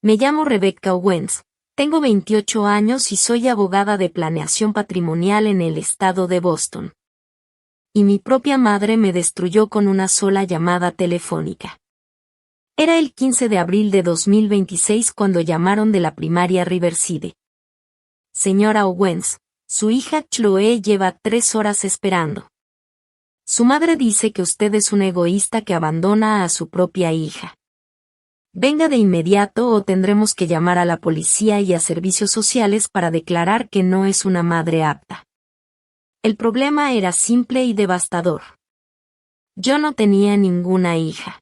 Me llamo Rebecca Owens, tengo 28 años y soy abogada de planeación patrimonial en el estado de Boston. Y mi propia madre me destruyó con una sola llamada telefónica. Era el 15 de abril de 2026 cuando llamaron de la primaria Riverside. Señora Owens, su hija Chloe lleva 3 horas esperando. Su madre dice que usted es un egoísta que abandona a su propia hija. Venga de inmediato o tendremos que llamar a la policía y a servicios sociales para declarar que no es una madre apta. El problema era simple y devastador. Yo no tenía ninguna hija.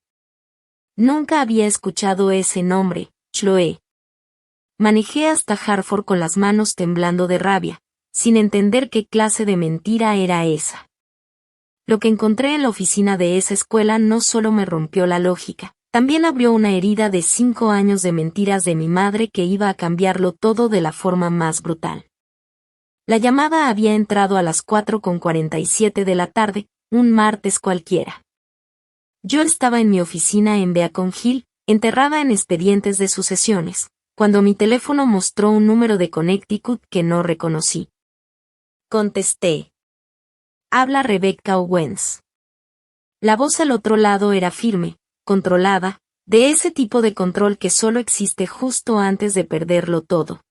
Nunca había escuchado ese nombre, Chloe. Manejé hasta Hartford con las manos temblando de rabia, sin entender qué clase de mentira era esa. Lo que encontré en la oficina de esa escuela no solo me rompió la lógica, también abrió una herida de 5 años de mentiras de mi madre que iba a cambiarlo todo de la forma más brutal. La llamada había entrado a las 4:47 de la tarde, un martes cualquiera. Yo estaba en mi oficina en Beacon Hill, enterrada en expedientes de sucesiones, cuando mi teléfono mostró un número de Connecticut que no reconocí. Contesté. Habla Rebecca Owens. La voz al otro lado era firme, controlada, de ese tipo de control que solo existe justo antes de perderlo todo.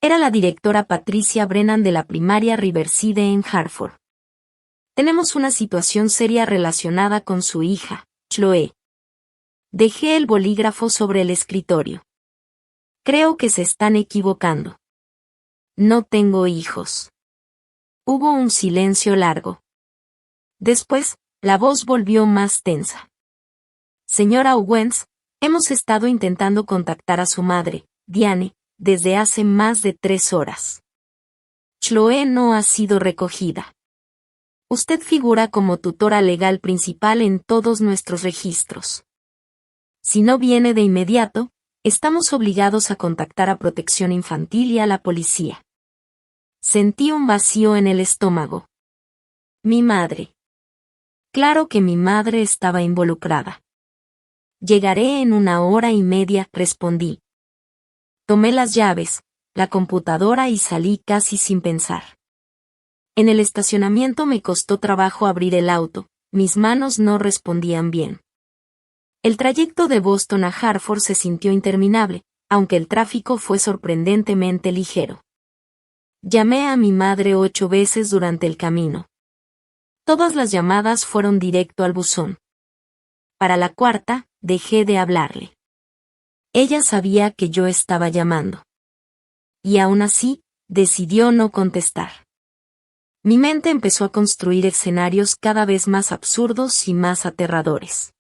Era la directora Patricia Brennan de la primaria Riverside en Hartford. Tenemos una situación seria relacionada con su hija, Chloe. Dejé el bolígrafo sobre el escritorio. Creo que se están equivocando. No tengo hijos. Hubo un silencio largo. Después, la voz volvió más tensa. Señora Owens, hemos estado intentando contactar a su madre, Diane, desde hace más de 3 horas. Chloe no ha sido recogida. Usted figura como tutora legal principal en todos nuestros registros. Si no viene de inmediato, estamos obligados a contactar a Protección Infantil y a la policía. Sentí un vacío en el estómago. Mi madre. Claro que mi madre estaba involucrada. Llegaré en 1 hora y media, respondí. Tomé las llaves, la computadora y salí casi sin pensar. En el estacionamiento me costó trabajo abrir el auto, mis manos no respondían bien. El trayecto de Boston a Hartford se sintió interminable, aunque el tráfico fue sorprendentemente ligero. Llamé a mi madre 8 veces durante el camino. Todas las llamadas fueron directo al buzón. Para la cuarta, dejé de hablarle. Ella sabía que yo estaba llamando. Y aún así, decidió no contestar. Mi mente empezó a construir escenarios cada vez más absurdos y más aterradores.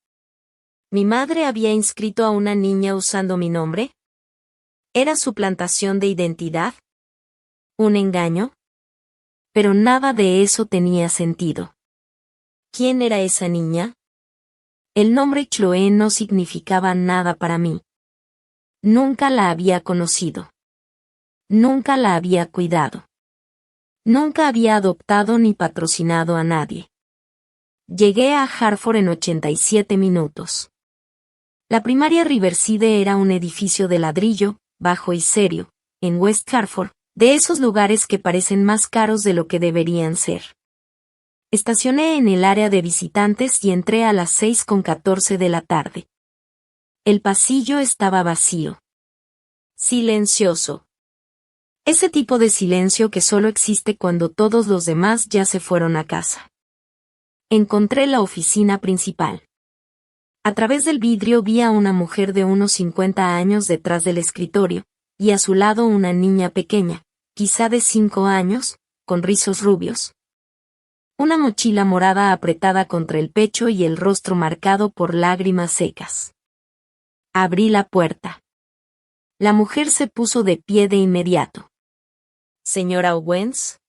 ¿Mi madre había inscrito a una niña usando mi nombre? ¿Era suplantación de identidad? ¿Un engaño? Pero nada de eso tenía sentido. ¿Quién era esa niña? El nombre Chloe no significaba nada para mí. Nunca la había conocido. Nunca la había cuidado. Nunca había adoptado ni patrocinado a nadie. Llegué a Hartford en 87 minutos. La primaria Riverside era un edificio de ladrillo, bajo y serio, en West Hartford, de esos lugares que parecen más caros de lo que deberían ser. Estacioné en el área de visitantes y entré a las 6:14 de la tarde. El pasillo estaba vacío. Silencioso. Ese tipo de silencio que solo existe cuando todos los demás ya se fueron a casa. Encontré la oficina principal. A través del vidrio vi a una mujer de unos 50 años detrás del escritorio, y a su lado una niña pequeña, quizá de 5 años, con rizos rubios. Una mochila morada apretada contra el pecho y el rostro marcado por lágrimas secas. Abrí la puerta. La mujer se puso de pie de inmediato. ¿Señora Owens?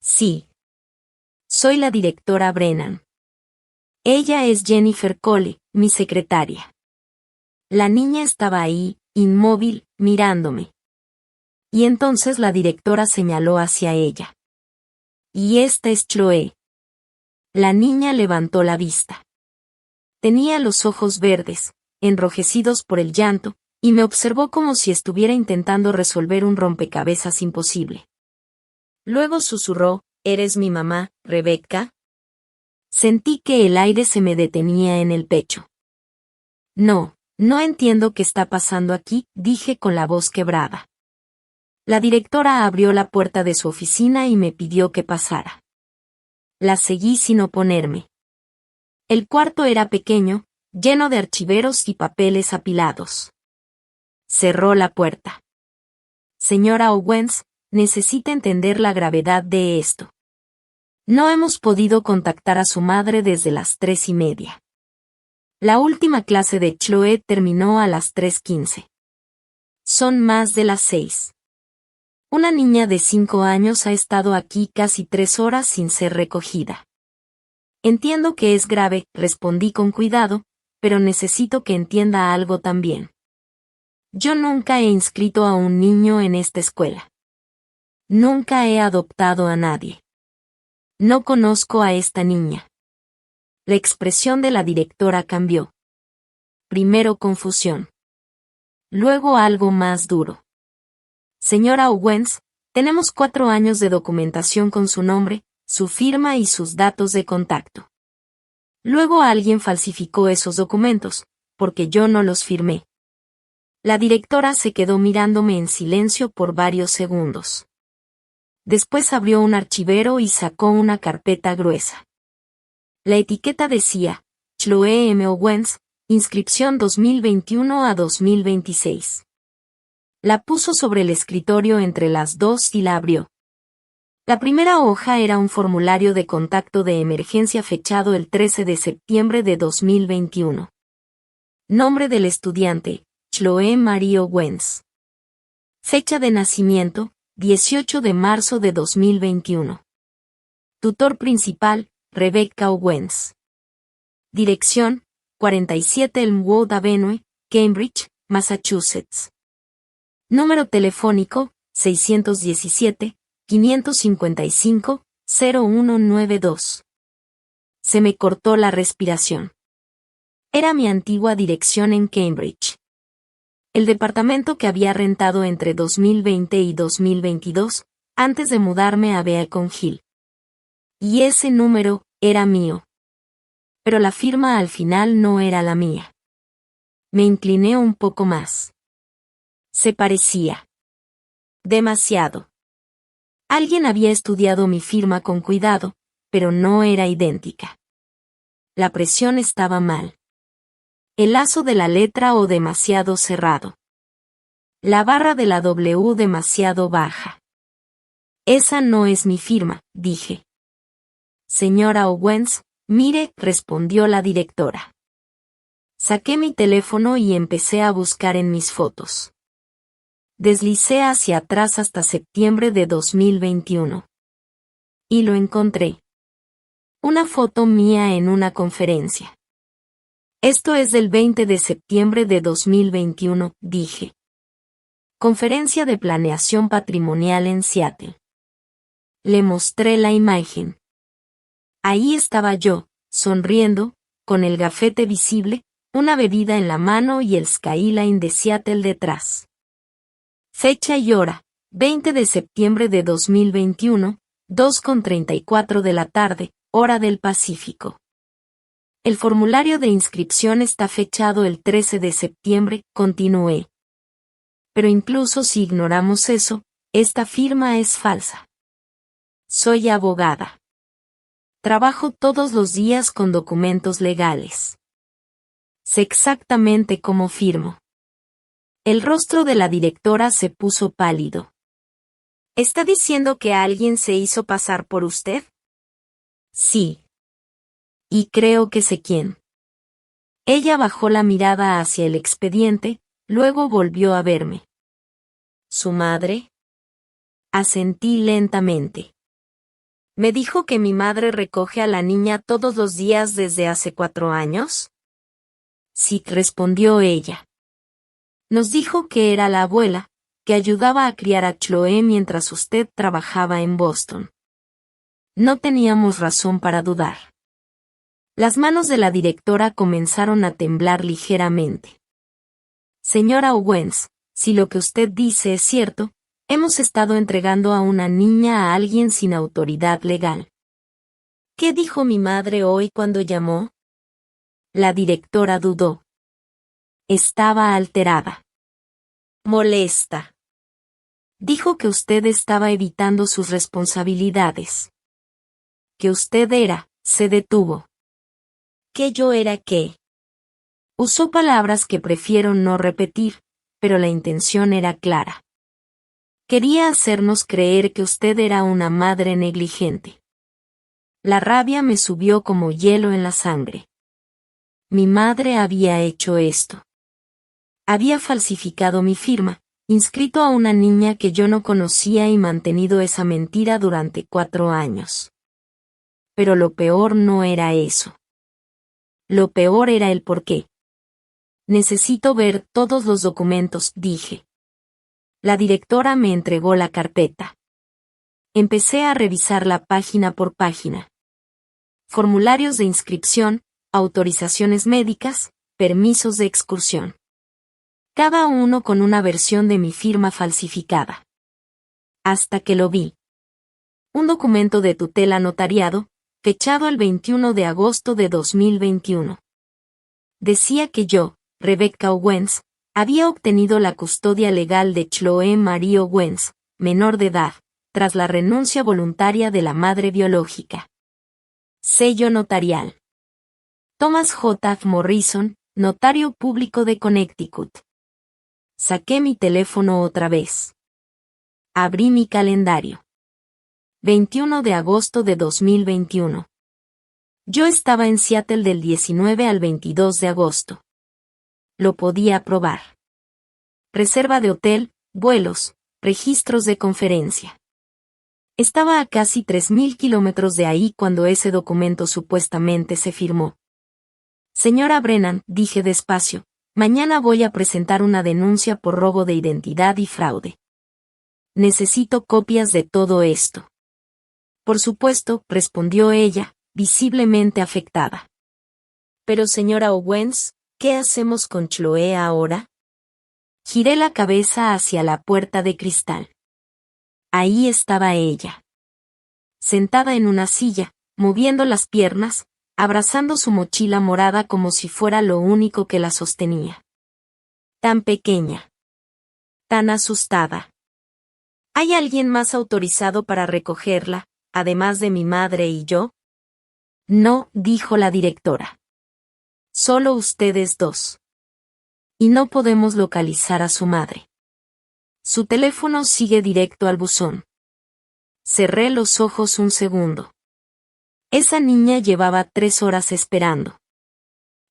Sí. Soy la directora Brennan. Ella es Jennifer Cole, mi secretaria. La niña estaba ahí, inmóvil, mirándome. Y entonces la directora señaló hacia ella. Y esta es Chloe. La niña levantó la vista. Tenía los ojos verdes, enrojecidos por el llanto, Y me observó como si estuviera intentando resolver un rompecabezas imposible. Luego susurró, ¿eres mi mamá, Rebecca? Sentí que el aire se me detenía en el pecho. No entiendo qué está pasando aquí, dije con la voz quebrada. La directora abrió la puerta de su oficina y me pidió que pasara. La seguí sin oponerme. El cuarto era pequeño, lleno de archiveros y papeles apilados. Cerró la puerta. Señora Owens, necesita entender la gravedad de esto. No hemos podido contactar a su madre desde las 3:30. La última clase de Chloe terminó a las 3:15. Son más de las 6. Una niña de 5 años ha estado aquí casi 3 horas sin ser recogida. Entiendo que es grave, respondí con cuidado, pero necesito que entienda algo también. Yo nunca he inscrito a un niño en esta escuela. Nunca he adoptado a nadie. No conozco a esta niña. La expresión de la directora cambió. Primero confusión. Luego algo más duro. Señora Owens, tenemos 4 años de documentación con su nombre, su firma y sus datos de contacto. Luego alguien falsificó esos documentos, porque yo no los firmé. La directora se quedó mirándome en silencio por varios segundos. Después abrió un archivero y sacó una carpeta gruesa. La etiqueta decía, Chloe M. Owens, inscripción 2021 a 2026. La puso sobre el escritorio entre las dos y la abrió. La primera hoja era un formulario de contacto de emergencia fechado el 13 de septiembre de 2021. Nombre del estudiante, Chloe Marie Owens. Fecha de nacimiento, 18 de marzo de 2021. Tutor principal, Rebecca Owens. Dirección, 47 Elmwood Avenue, Cambridge, Massachusetts. Número telefónico, 617-555-0192. Se me cortó la respiración. Era mi antigua dirección en Cambridge. El departamento que había rentado entre 2020 y 2022, antes de mudarme a Beacon Hill. Y ese número era mío. Pero la firma al final no era la mía. Me incliné un poco más. Se parecía. Demasiado. Alguien había estudiado mi firma con cuidado, pero no era idéntica. La presión estaba mal. El lazo de la letra O demasiado cerrado. La barra de la W demasiado baja. Esa no es mi firma, dije. Señora Owens, mire, respondió la directora. Saqué mi teléfono y empecé a buscar en mis fotos. Deslicé hacia atrás hasta septiembre de 2021. Y lo encontré. Una foto mía en una conferencia. Esto es del 20 de septiembre de 2021, dije. Conferencia de planeación patrimonial en Seattle. Le mostré la imagen. Ahí estaba yo, sonriendo, con el gafete visible, una bebida en la mano y el Skyline de Seattle detrás. Fecha y hora, 20 de septiembre de 2021, 2:34 de la tarde, hora del Pacífico. El formulario de inscripción está fechado el 13 de septiembre, continué. Pero incluso si ignoramos eso, esta firma es falsa. Soy abogada. Trabajo todos los días con documentos legales. Sé exactamente cómo firmo. El rostro de la directora se puso pálido. ¿Está diciendo que alguien se hizo pasar por usted? Sí. Y creo que sé quién. Ella bajó la mirada hacia el expediente, luego volvió a verme. ¿Su madre? Asentí lentamente. ¿Me dijo que mi madre recoge a la niña todos los días desde hace 4 años? Sí, respondió ella. Nos dijo que era la abuela, que ayudaba a criar a Chloe mientras usted trabajaba en Boston. No teníamos razón para dudar. Las manos de la directora comenzaron a temblar ligeramente. Señora Owens, si lo que usted dice es cierto, hemos estado entregando a una niña a alguien sin autoridad legal. ¿Qué dijo mi madre hoy cuando llamó? La directora dudó. Estaba alterada. Molesta. Dijo que usted estaba evitando sus responsabilidades. Que usted se detuvo. ¿Que yo era qué? Usó palabras que prefiero no repetir, pero la intención era clara. Quería hacernos creer que usted era una madre negligente. La rabia me subió como hielo en la sangre. Mi madre había hecho esto. Había falsificado mi firma, inscrito a una niña que yo no conocía y mantenido esa mentira durante 4 años. Pero lo peor no era eso. Lo peor era el porqué. Necesito ver todos los documentos, dije. La directora me entregó la carpeta. Empecé a revisarla página por página. Formularios de inscripción, autorizaciones médicas, permisos de excursión. Cada uno con una versión de mi firma falsificada. Hasta que lo vi. Un documento de tutela notariado, fechado el 21 de agosto de 2021. Decía que yo, Rebecca Owens, había obtenido la custodia legal de Chloe Marie Owens, menor de edad, tras la renuncia voluntaria de la madre biológica. Sello notarial. Thomas J. Morrison, notario público de Connecticut. Saqué mi teléfono otra vez. Abrí mi calendario. 21 de agosto de 2021. Yo estaba en Seattle del 19 al 22 de agosto. Lo podía probar. Reserva de hotel, vuelos, registros de conferencia. Estaba a casi 3.000 kilómetros de ahí cuando ese documento supuestamente se firmó. Señora Brennan, dije despacio, mañana voy a presentar una denuncia por robo de identidad y fraude. Necesito copias de todo esto. Por supuesto, respondió ella, visiblemente afectada. Pero señora Owens, ¿qué hacemos con Chloe ahora? Giré la cabeza hacia la puerta de cristal. Ahí estaba ella. Sentada en una silla, moviendo las piernas, abrazando su mochila morada como si fuera lo único que la sostenía. Tan pequeña. Tan asustada. ¿Hay alguien más autorizado para recogerla, además de mi madre y yo? No, dijo la directora. Solo ustedes dos. Y no podemos localizar a su madre. Su teléfono sigue directo al buzón. Cerré los ojos un segundo. Esa niña llevaba 3 horas esperando.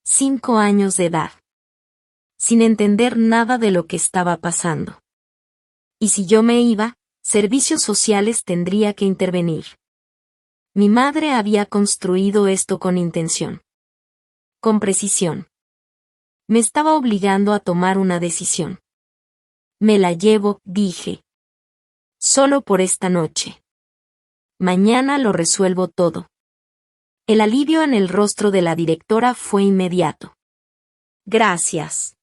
5 años de edad. Sin entender nada de lo que estaba pasando. Y si yo me iba, servicios sociales tendría que intervenir. Mi madre había construido esto con intención. Con precisión. Me estaba obligando a tomar una decisión. Me la llevo, dije. Solo por esta noche. Mañana lo resuelvo todo. El alivio en el rostro de la directora fue inmediato. Gracias.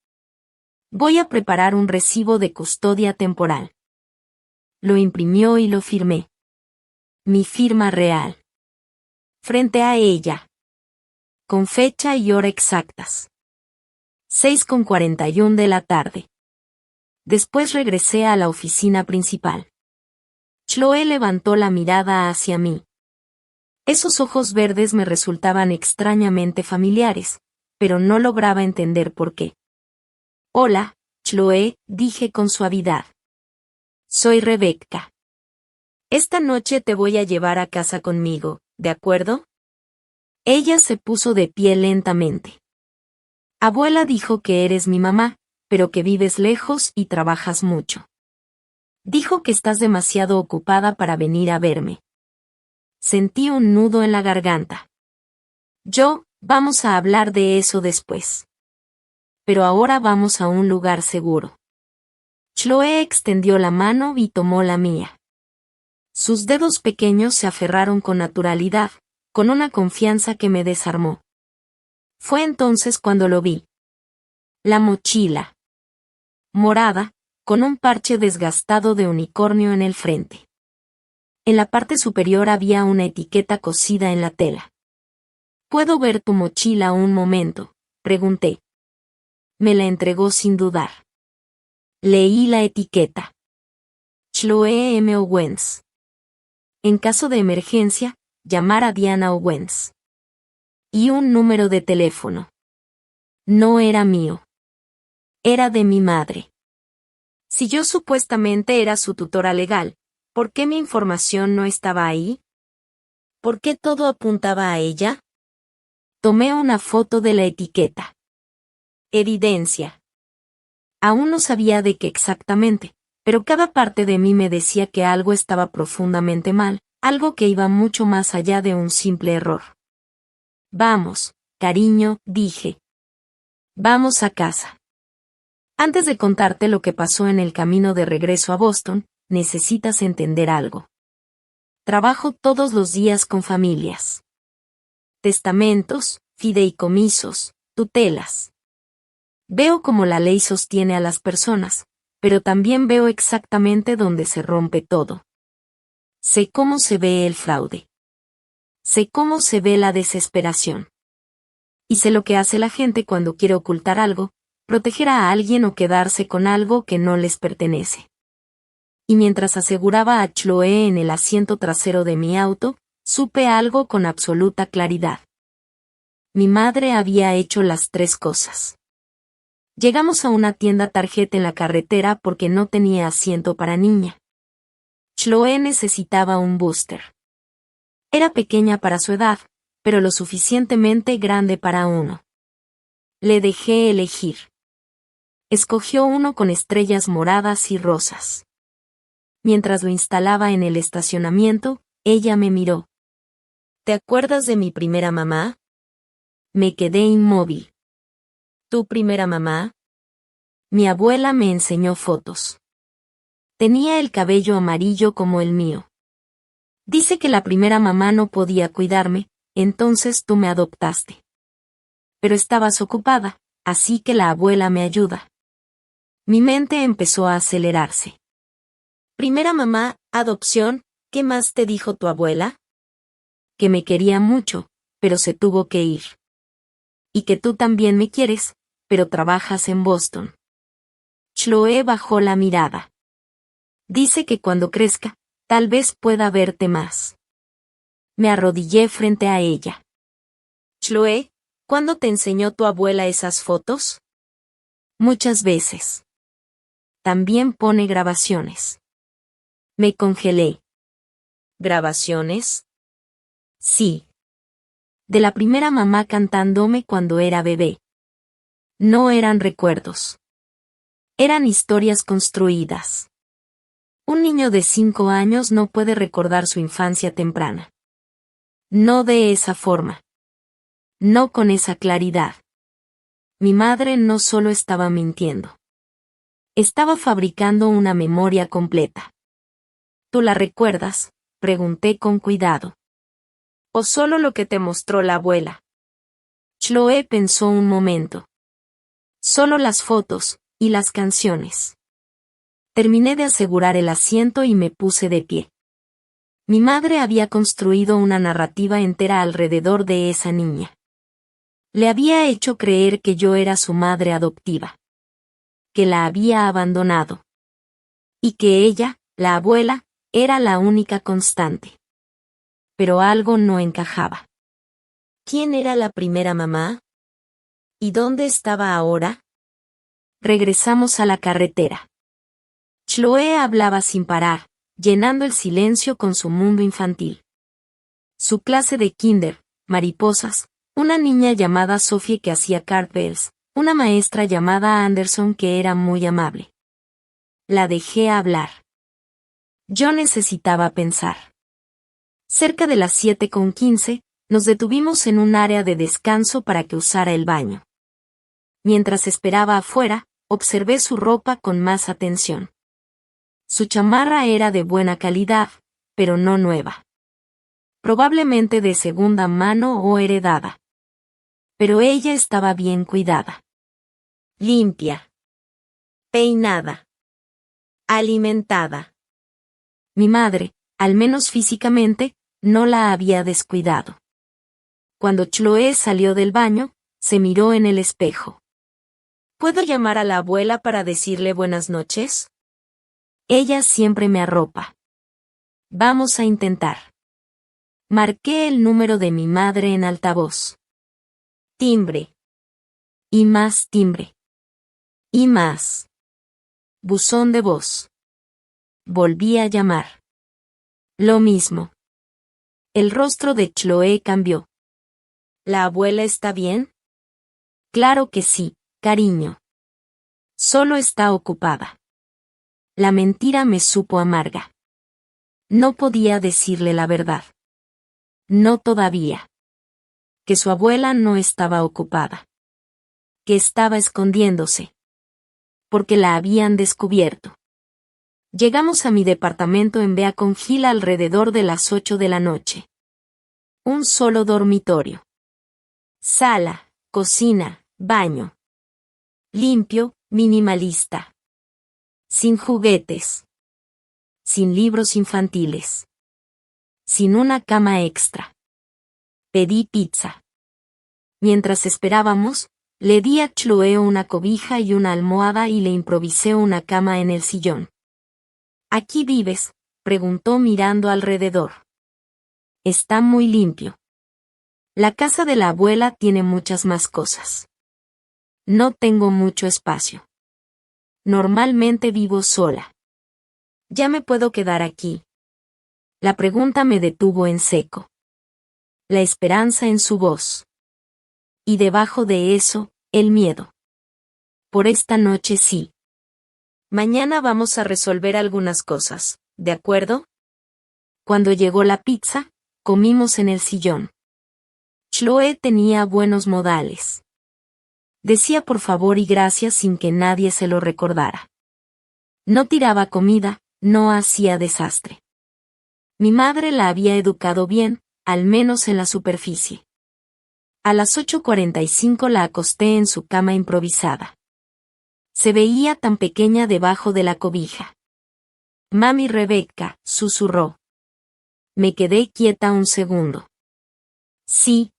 Voy a preparar un recibo de custodia temporal. Lo imprimió y lo firmé. Mi firma real. Frente a ella. Con fecha y hora exactas. 6:41 de la tarde. Después regresé a la oficina principal. Chloe levantó la mirada hacia mí. Esos ojos verdes me resultaban extrañamente familiares, pero no lograba entender por qué. Hola, Chloe, dije con suavidad. Soy Rebecca. Esta noche te voy a llevar a casa conmigo, ¿de acuerdo? Ella se puso de pie lentamente. Abuela dijo que eres mi mamá, pero que vives lejos y trabajas mucho. Dijo que estás demasiado ocupada para venir a verme. Sentí un nudo en la garganta. Vamos a hablar de eso después. Pero ahora vamos a un lugar seguro. Chloe extendió la mano y tomó la mía. Sus dedos pequeños se aferraron con naturalidad, con una confianza que me desarmó. Fue entonces cuando lo vi. La mochila. morada, con un parche desgastado de unicornio en el frente. En la parte superior había una etiqueta cosida en la tela. ¿Puedo ver tu mochila un momento?, pregunté. Me la entregó sin dudar. Leí la etiqueta. Chloe M. Owens. En caso de emergencia, llamar a Diana Owens. Y un número de teléfono. No era mío. Era de mi madre. Si yo supuestamente era su tutora legal, ¿por qué mi información no estaba ahí? ¿Por qué todo apuntaba a ella? Tomé una foto de la etiqueta. Evidencia. Aún no sabía de qué exactamente, pero cada parte de mí me decía que algo estaba profundamente mal, algo que iba mucho más allá de un simple error. Vamos, cariño, dije. Vamos a casa. Antes de contarte lo que pasó en el camino de regreso a Boston, necesitas entender algo. Trabajo todos los días con familias. Testamentos, fideicomisos, tutelas. Veo cómo la ley sostiene a las personas, pero también veo exactamente dónde se rompe todo. Sé cómo se ve el fraude. Sé cómo se ve la desesperación. Y sé lo que hace la gente cuando quiere ocultar algo, proteger a alguien o quedarse con algo que no les pertenece. Y mientras aseguraba a Chloe en el asiento trasero de mi auto, supe algo con absoluta claridad. Mi madre había hecho las tres cosas. Llegamos a una tienda Target en la carretera porque no tenía asiento para niña. Chloe necesitaba un booster. Era pequeña para su edad, pero lo suficientemente grande para uno. Le dejé elegir. Escogió uno con estrellas moradas y rosas. Mientras lo instalaba en el estacionamiento, ella me miró. ¿Te acuerdas de mi primera mamá? Me quedé inmóvil. ¿Tu primera mamá? Mi abuela me enseñó fotos. Tenía el cabello amarillo como el mío. Dice que la primera mamá no podía cuidarme, entonces tú me adoptaste. Pero estabas ocupada, así que la abuela me ayuda. Mi mente empezó a acelerarse. Primera mamá, adopción, ¿qué más te dijo tu abuela? Que me quería mucho, pero se tuvo que ir. Y que tú también me quieres, pero trabajas en Boston. Chloe bajó la mirada. Dice que cuando crezca, tal vez pueda verte más. Me arrodillé frente a ella. Chloe, ¿cuándo te enseñó tu abuela esas fotos? Muchas veces. También pone grabaciones. Me congelé. ¿Grabaciones? Sí. De la primera mamá cantándome cuando era bebé. No eran recuerdos. Eran historias construidas. Un niño de 5 años no puede recordar su infancia temprana. No de esa forma. No con esa claridad. Mi madre no solo estaba mintiendo. Estaba fabricando una memoria completa. ¿Tú la recuerdas?, pregunté con cuidado. ¿O solo lo que te mostró la abuela? Chloe pensó un momento. Solo las fotos, y las canciones. Terminé de asegurar el asiento y me puse de pie. Mi madre había construido una narrativa entera alrededor de esa niña. Le había hecho creer que yo era su madre adoptiva. Que la había abandonado. Y que ella, la abuela, era la única constante. Pero algo no encajaba. ¿Quién era la primera mamá? ¿Y dónde estaba ahora? Regresamos a la carretera. Chloe hablaba sin parar, llenando el silencio con su mundo infantil. Su clase de kinder, mariposas, una niña llamada Sophie que hacía cartwheels, una maestra llamada Anderson que era muy amable. La dejé hablar. Yo necesitaba pensar. Cerca de las 7:15, nos detuvimos en un área de descanso para que usara el baño. Mientras esperaba afuera, observé su ropa con más atención. Su chamarra era de buena calidad, pero no nueva. Probablemente de segunda mano o heredada. Pero ella estaba bien cuidada. Limpia. peinada, alimentada. Mi madre, al menos físicamente, no la había descuidado. Cuando Chloe salió del baño, se miró en el espejo. ¿Puedo llamar a la abuela para decirle buenas noches? Ella siempre me arropa. Vamos a intentar. Marqué el número de mi madre en altavoz. Timbre. Y más timbre. Y más. Buzón de voz. Volví a llamar. Lo mismo. El rostro de Chloe cambió. ¿La abuela está bien? Claro que sí, cariño. Solo está ocupada. La mentira me supo amarga. No podía decirle la verdad. No todavía. Que su abuela no estaba ocupada. Que estaba escondiéndose. Porque la habían descubierto. Llegamos a mi departamento en Beacon Hill alrededor de las 8 de la noche. Un solo dormitorio. Sala, cocina, baño. Limpio, minimalista. Sin juguetes. Sin libros infantiles. Sin una cama extra. Pedí pizza. Mientras esperábamos, le di a Chloe una cobija y una almohada y le improvisé una cama en el sillón. ¿Aquí vives?, preguntó mirando alrededor. Está muy limpio. La casa de la abuela tiene muchas más cosas. No tengo mucho espacio. Normalmente vivo sola. ¿Ya me puedo quedar aquí? La pregunta me detuvo en seco. La esperanza en su voz. Y debajo de eso, el miedo. Por esta noche sí. Mañana vamos a resolver algunas cosas, ¿de acuerdo? Cuando llegó la pizza, comimos en el sillón. Chloe tenía buenos modales. Decía por favor y gracias sin que nadie se lo recordara. No tiraba comida, no hacía desastre. Mi madre la había educado bien, al menos en la superficie. A las 8:45 la acosté en su cama improvisada. Se veía tan pequeña debajo de la cobija. Mami Rebecca, susurró. Me quedé quieta un segundo. Sí.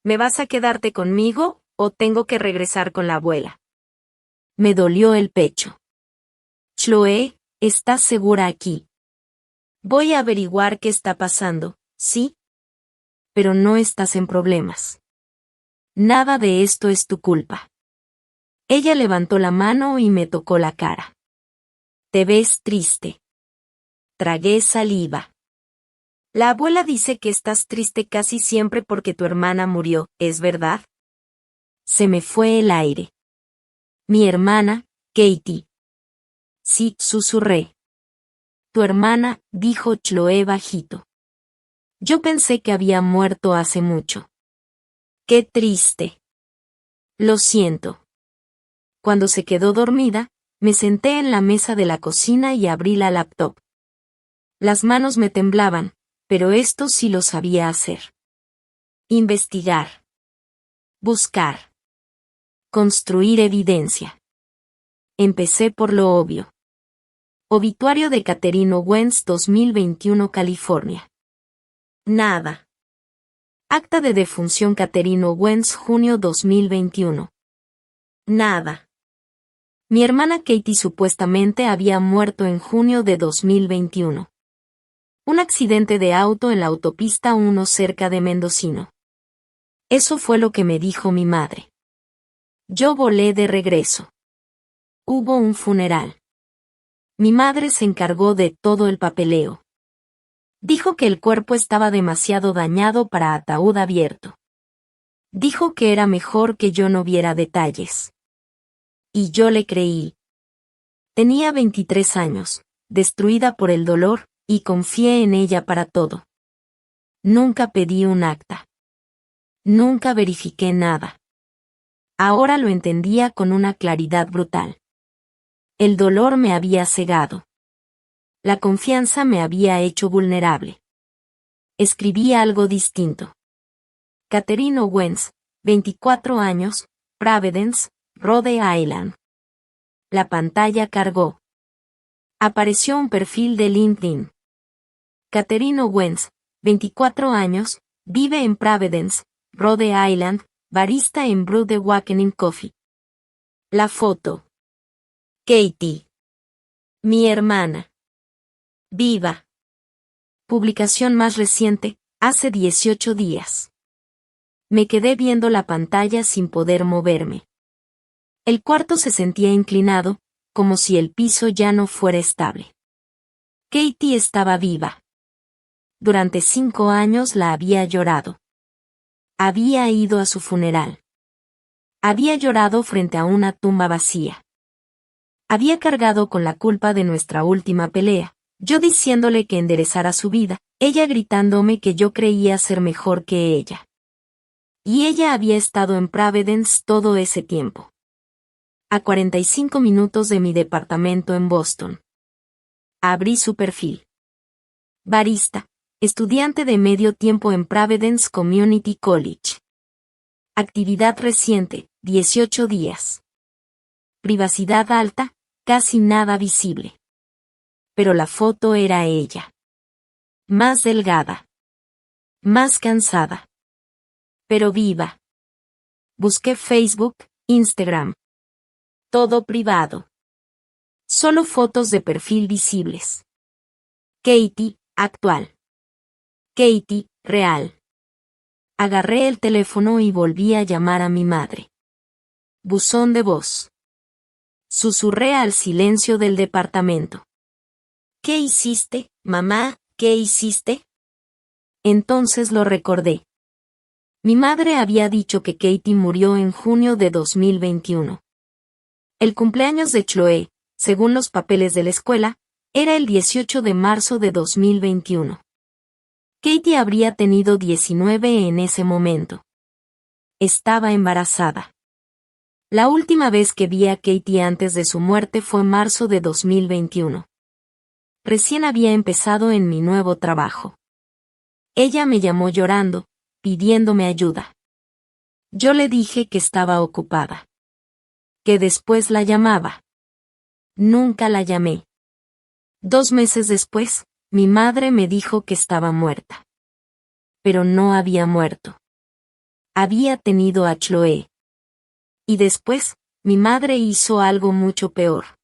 ¿Me vas a quedarte conmigo, o tengo que regresar con la abuela? Me dolió el pecho. Chloe, ¿estás segura aquí? Voy a averiguar qué está pasando, ¿sí? Pero no estás en problemas. Nada de esto es tu culpa. Ella levantó la mano y me tocó la cara. Te ves triste. Tragué saliva. La abuela dice que estás triste casi siempre porque tu hermana murió, ¿es verdad? Se me fue el aire. Mi hermana, Katie. Sí, susurré. Tu hermana, dijo Chloe bajito. Yo pensé que había muerto hace mucho. Qué triste. Lo siento. Cuando se quedó dormida, me senté en la mesa de la cocina y abrí la laptop. Las manos me temblaban, pero esto sí lo sabía hacer. Investigar. Buscar. Construir evidencia. Empecé por lo obvio. Obituario de Catherine Owens 2021 California. Nada. Acta de defunción Catherine Owens junio 2021. Nada. Mi hermana Katie supuestamente había muerto en junio de 2021. Un accidente de auto en la autopista 1 cerca de Mendocino. Eso fue lo que me dijo mi madre. Yo volé de regreso. Hubo un funeral. Mi madre se encargó de todo el papeleo. Dijo que el cuerpo estaba demasiado dañado para ataúd abierto. Dijo que era mejor que yo no viera detalles. Y yo le creí. Tenía 23 años, destruida por el dolor, y confié en ella para todo. Nunca pedí un acta. Nunca verifiqué nada. Ahora lo entendía con una claridad brutal. El dolor me había cegado. La confianza me había hecho vulnerable. Escribí algo distinto. Catherine Owens, 24 años, Providence, Rhode Island. La pantalla cargó. Apareció un perfil de LinkedIn. Catherine Owens, 24 años, vive en Providence, Rhode Island, barista en Brew the Awakening Coffee. La foto. Katie. Mi hermana. Viva. Publicación más reciente, hace 18 días. Me quedé viendo la pantalla sin poder moverme. El cuarto se sentía inclinado, como si el piso ya no fuera estable. Katie estaba viva. Durante 5 años la había llorado. Había ido a su funeral. Había llorado frente a una tumba vacía. Había cargado con la culpa de nuestra última pelea, yo diciéndole que enderezara su vida, ella gritándome que yo creía ser mejor que ella. Y ella había estado en Providence todo ese tiempo. A 45 minutos de mi departamento en Boston. Abrí su perfil. Barista, estudiante de medio tiempo en Providence Community College. Actividad reciente, 18 días. Privacidad alta, casi nada visible. Pero la foto era ella. Más delgada. Más cansada. Pero viva. Busqué Facebook, Instagram. Todo privado. Solo fotos de perfil visibles. Katie, actual. Katie, real. Agarré el teléfono y volví a llamar a mi madre. Buzón de voz. Susurré al silencio del departamento. ¿Qué hiciste, mamá? ¿Qué hiciste? Entonces lo recordé. Mi madre había dicho que Katie murió en junio de 2021. El cumpleaños de Chloe, según los papeles de la escuela, era el 18 de marzo de 2021. Katie habría tenido 19 en ese momento. Estaba embarazada. La última vez que vi a Katie antes de su muerte fue en marzo de 2021. Recién había empezado en mi nuevo trabajo. Ella me llamó llorando, pidiéndome ayuda. Yo le dije que estaba ocupada. Que después la llamaba. Nunca la llamé. 2 meses después, mi madre me dijo que estaba muerta. Pero no había muerto. Había tenido a Chloe. Y después, mi madre hizo algo mucho peor.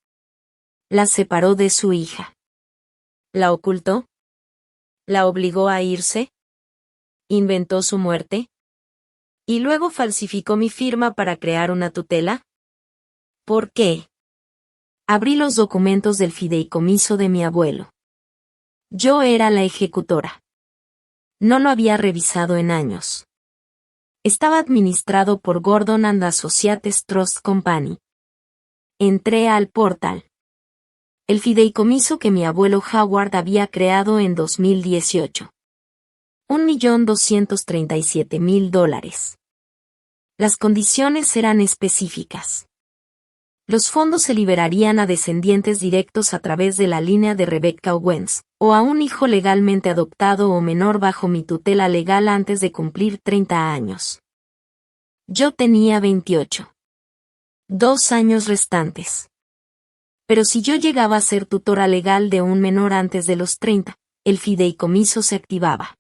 La separó de su hija. ¿La ocultó? ¿La obligó a irse? ¿Inventó su muerte? ¿Y luego falsificó mi firma para crear una tutela? ¿Por qué? Abrí los documentos del fideicomiso de mi abuelo. Yo era la ejecutora. No lo había revisado en años. Estaba administrado por Gordon and Associates Trust Company. Entré al portal. El fideicomiso que mi abuelo Howard había creado en 2018. $1.237.000. Las condiciones eran específicas. Los fondos se liberarían a descendientes directos a través de la línea de Rebecca Owens, o a un hijo legalmente adoptado o menor bajo mi tutela legal antes de cumplir 30 años. Yo tenía 28. 2 años restantes. Pero si yo llegaba a ser tutora legal de un menor antes de los 30, el fideicomiso se activaba.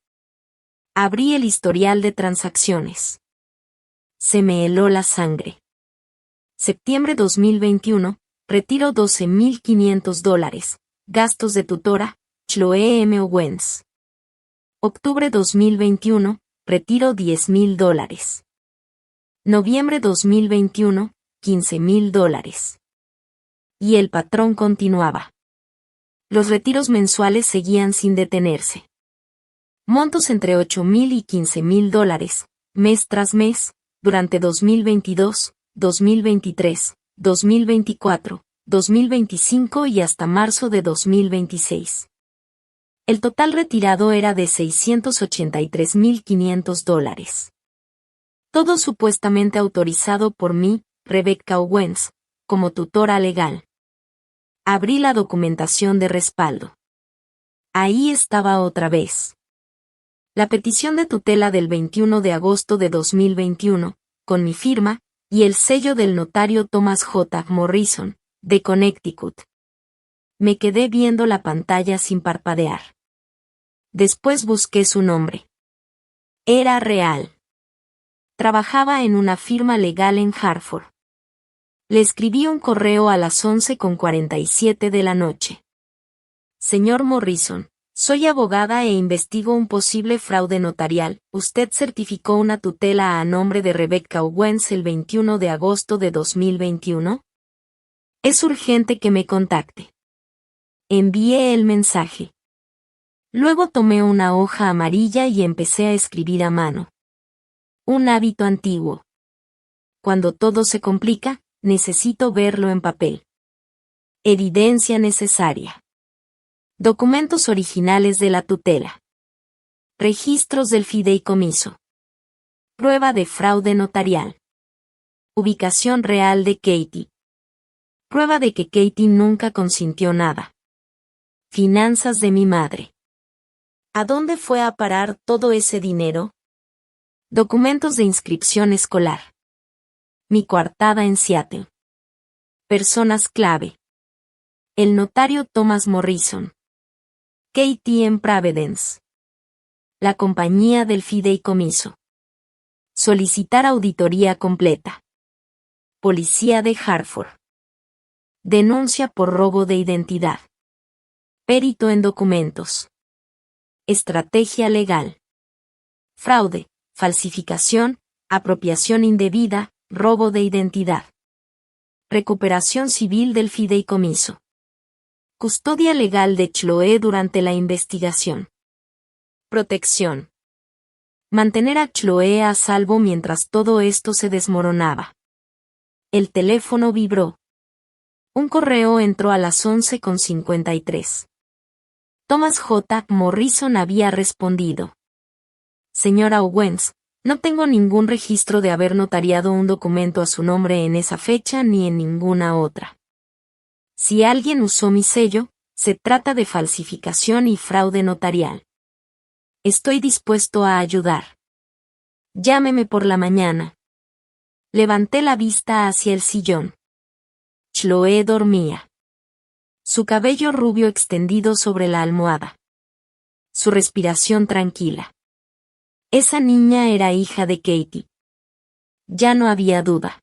Abrí el historial de transacciones. Se me heló la sangre. Septiembre 2021, retiro $12.500, gastos de tutora, Chloe M. Owens. Octubre 2021, retiro $10.000. Noviembre 2021, $15.000. Y el patrón continuaba. Los retiros mensuales seguían sin detenerse. Montos entre $8.000 y $15.000, mes tras mes, durante 2022, 2023, 2024, 2025 y hasta marzo de 2026. El total retirado era de $683.500. Todo supuestamente autorizado por mí, Rebecca Owens, como tutora legal. Abrí la documentación de respaldo. Ahí estaba otra vez. La petición de tutela del 21 de agosto de 2021, con mi firma, y el sello del notario Thomas J. Morrison, de Connecticut. Me quedé viendo la pantalla sin parpadear. Después busqué su nombre. Era real. Trabajaba en una firma legal en Hartford. Le escribí un correo a las 11:47 de la noche. Señor Morrison, soy abogada e investigo un posible fraude notarial. Usted certificó una tutela a nombre de Rebecca Owens el 21 de agosto de 2021. Es urgente que me contacte. Envié el mensaje. Luego tomé una hoja amarilla y empecé a escribir a mano. Un hábito antiguo. Cuando todo se complica, necesito verlo en papel. Evidencia necesaria. Documentos originales de la tutela. Registros del fideicomiso. Prueba de fraude notarial. Ubicación real de Katie. Prueba de que Katie nunca consintió nada. Finanzas de mi madre. ¿A dónde fue a parar todo ese dinero? Documentos de inscripción escolar. Mi coartada en Seattle. Personas clave. El notario Thomas Morrison. Katie en Providence. La compañía del fideicomiso. Solicitar auditoría completa. Policía de Hartford. Denuncia por robo de identidad. Perito en documentos. Estrategia legal. Fraude, falsificación, apropiación indebida, robo de identidad. Recuperación civil del fideicomiso. Custodia legal de Chloe durante la investigación. Protección. Mantener a Chloe a salvo mientras todo esto se desmoronaba. El teléfono vibró. Un correo entró a las 11:53. Thomas J. Morrison había respondido. Señora Owens, no tengo ningún registro de haber notariado un documento a su nombre en esa fecha ni en ninguna otra. Si alguien usó mi sello, se trata de falsificación y fraude notarial. Estoy dispuesto a ayudar. Llámeme por la mañana. Levanté la vista hacia el sillón. Chloe dormía. Su cabello rubio extendido sobre la almohada. Su respiración tranquila. Esa niña era hija de Katie. Ya no había duda.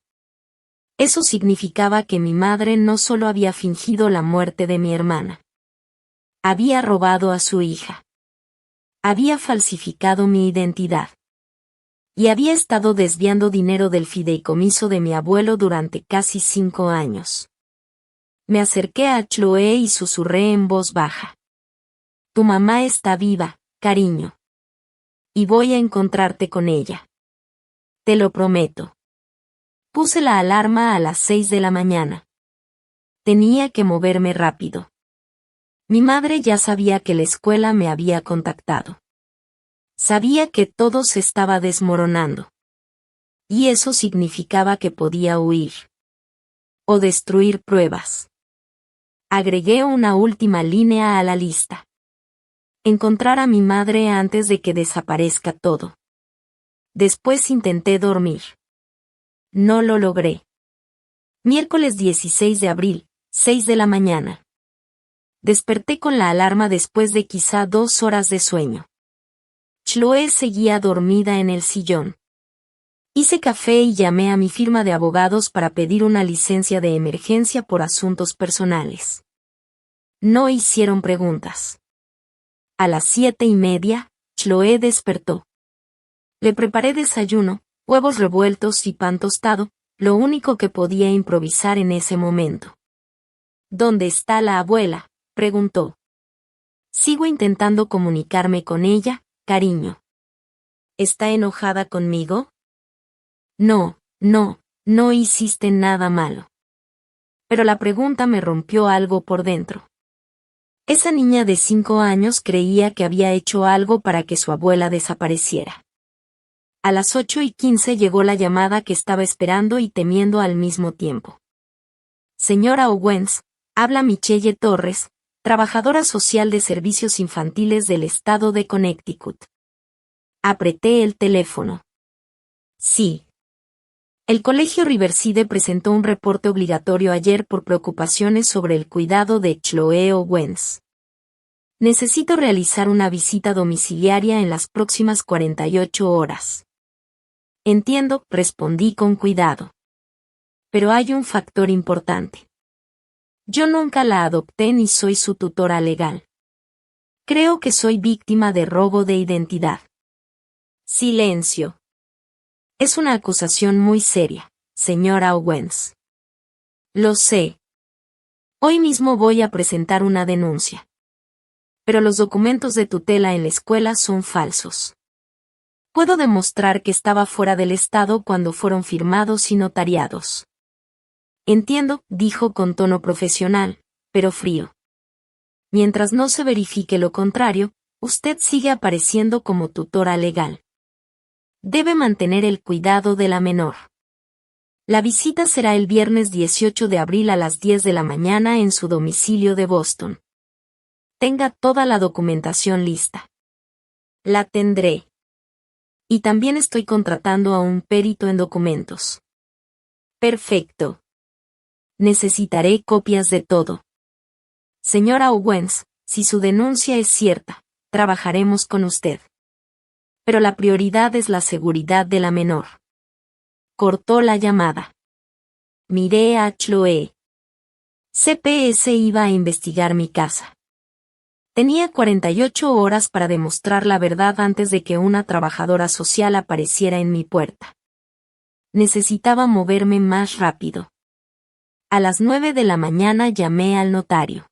Eso significaba que mi madre no solo había fingido la muerte de mi hermana. Había robado a su hija. Había falsificado mi identidad. Y había estado desviando dinero del fideicomiso de mi abuelo durante casi 5 años. Me acerqué a Chloe y susurré en voz baja. Tu mamá está viva, cariño. Y voy a encontrarte con ella. Te lo prometo. Puse la alarma a las 6 de la mañana. Tenía que moverme rápido. Mi madre ya sabía que la escuela me había contactado. Sabía que todo se estaba desmoronando. Y eso significaba que podía huir. O destruir pruebas. Agregué una última línea a la lista. Encontrar a mi madre antes de que desaparezca todo. Después intenté dormir. No lo logré. Miércoles 16 de abril, 6 de la mañana. Desperté con la alarma después de quizá 2 horas de sueño. Chloe seguía dormida en el sillón. Hice café y llamé a mi firma de abogados para pedir una licencia de emergencia por asuntos personales. No hicieron preguntas. A las 7:30, Chloe despertó. Le preparé desayuno, huevos revueltos y pan tostado, lo único que podía improvisar en ese momento. ¿Dónde está la abuela?, preguntó. Sigo intentando comunicarme con ella, cariño. ¿Está enojada conmigo? No hiciste nada malo. Pero la pregunta me rompió algo por dentro. Esa niña de 5 años creía que había hecho algo para que su abuela desapareciera. A las 8:15 llegó la llamada que estaba esperando y temiendo al mismo tiempo. Señora Owens, habla Michelle Torres, trabajadora social de servicios infantiles del estado de Connecticut. Apreté el teléfono. Sí. El Colegio Riverside presentó un reporte obligatorio ayer por preocupaciones sobre el cuidado de Chloe Owens. Necesito realizar una visita domiciliaria en las próximas 48 horas. Entiendo, respondí con cuidado. Pero hay un factor importante. Yo nunca la adopté ni soy su tutora legal. Creo que soy víctima de robo de identidad. Silencio. Es una acusación muy seria, señora Owens. Lo sé. Hoy mismo voy a presentar una denuncia. Pero los documentos de tutela en la escuela son falsos. Puedo demostrar que estaba fuera del estado cuando fueron firmados y notariados. Entiendo, dijo con tono profesional, pero frío. Mientras no se verifique lo contrario, usted sigue apareciendo como tutora legal. Debe mantener el cuidado de la menor. La visita será el viernes 18 de abril a las 10 de la mañana en su domicilio de Boston. Tenga toda la documentación lista. La tendré. Y también estoy contratando a un perito en documentos. Perfecto. Necesitaré copias de todo. Señora Owens, si su denuncia es cierta, trabajaremos con usted. Pero la prioridad es la seguridad de la menor. Cortó la llamada. Miré a Chloe. CPS iba a investigar mi casa. Tenía 48 horas para demostrar la verdad antes de que una trabajadora social apareciera en mi puerta. Necesitaba moverme más rápido. A las 9 de la mañana llamé al notario.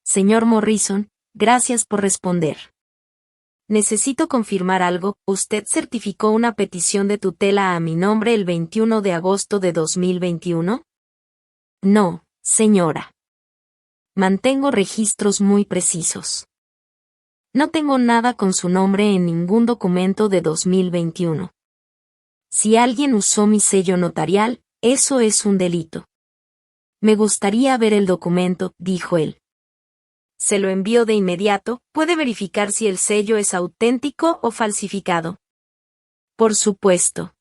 Señor Morrison, gracias por responder. Necesito confirmar algo. ¿Usted certificó una petición de tutela a mi nombre el 21 de agosto de 2021? No, señora. Mantengo registros muy precisos. No tengo nada con su nombre en ningún documento de 2021. Si alguien usó mi sello notarial, eso es un delito. Me gustaría ver el documento, dijo él. Se lo envío de inmediato. ¿Puede verificar si el sello es auténtico o falsificado? Por supuesto.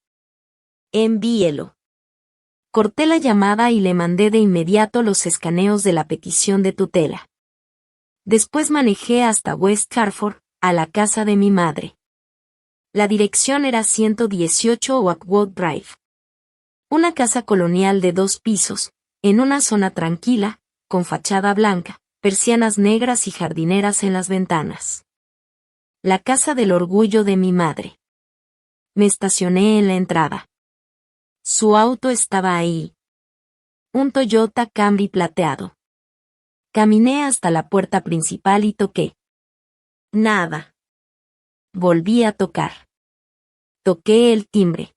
Envíelo. Corté la llamada y le mandé de inmediato los escaneos de la petición de tutela. Después manejé hasta West Hartford, a la casa de mi madre. La dirección era 118 Oakwood Drive. Una casa colonial de 2 pisos, en una zona tranquila, con fachada blanca, persianas negras y jardineras en las ventanas. La casa del orgullo de mi madre. Me estacioné en la entrada. Su auto estaba ahí. Un Toyota Camry plateado. Caminé hasta la puerta principal y toqué. Nada. Volví a tocar. Toqué el timbre.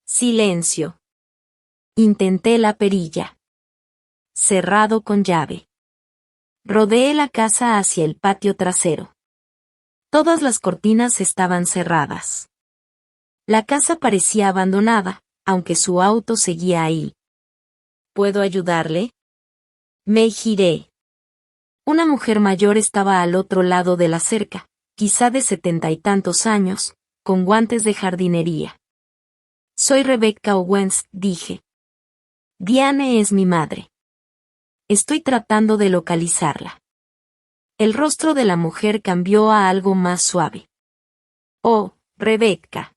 Silencio. Intenté la perilla. Cerrado con llave. Rodeé la casa hacia el patio trasero. Todas las cortinas estaban cerradas. La casa parecía abandonada, aunque su auto seguía ahí. ¿Puedo ayudarle? Me giré. Una mujer mayor estaba al otro lado de la cerca, quizá de 70 y tantos años, con guantes de jardinería. Soy Rebecca Owens, dije. Diane es mi madre. Estoy tratando de localizarla. El rostro de la mujer cambió a algo más suave. Oh, Rebecca.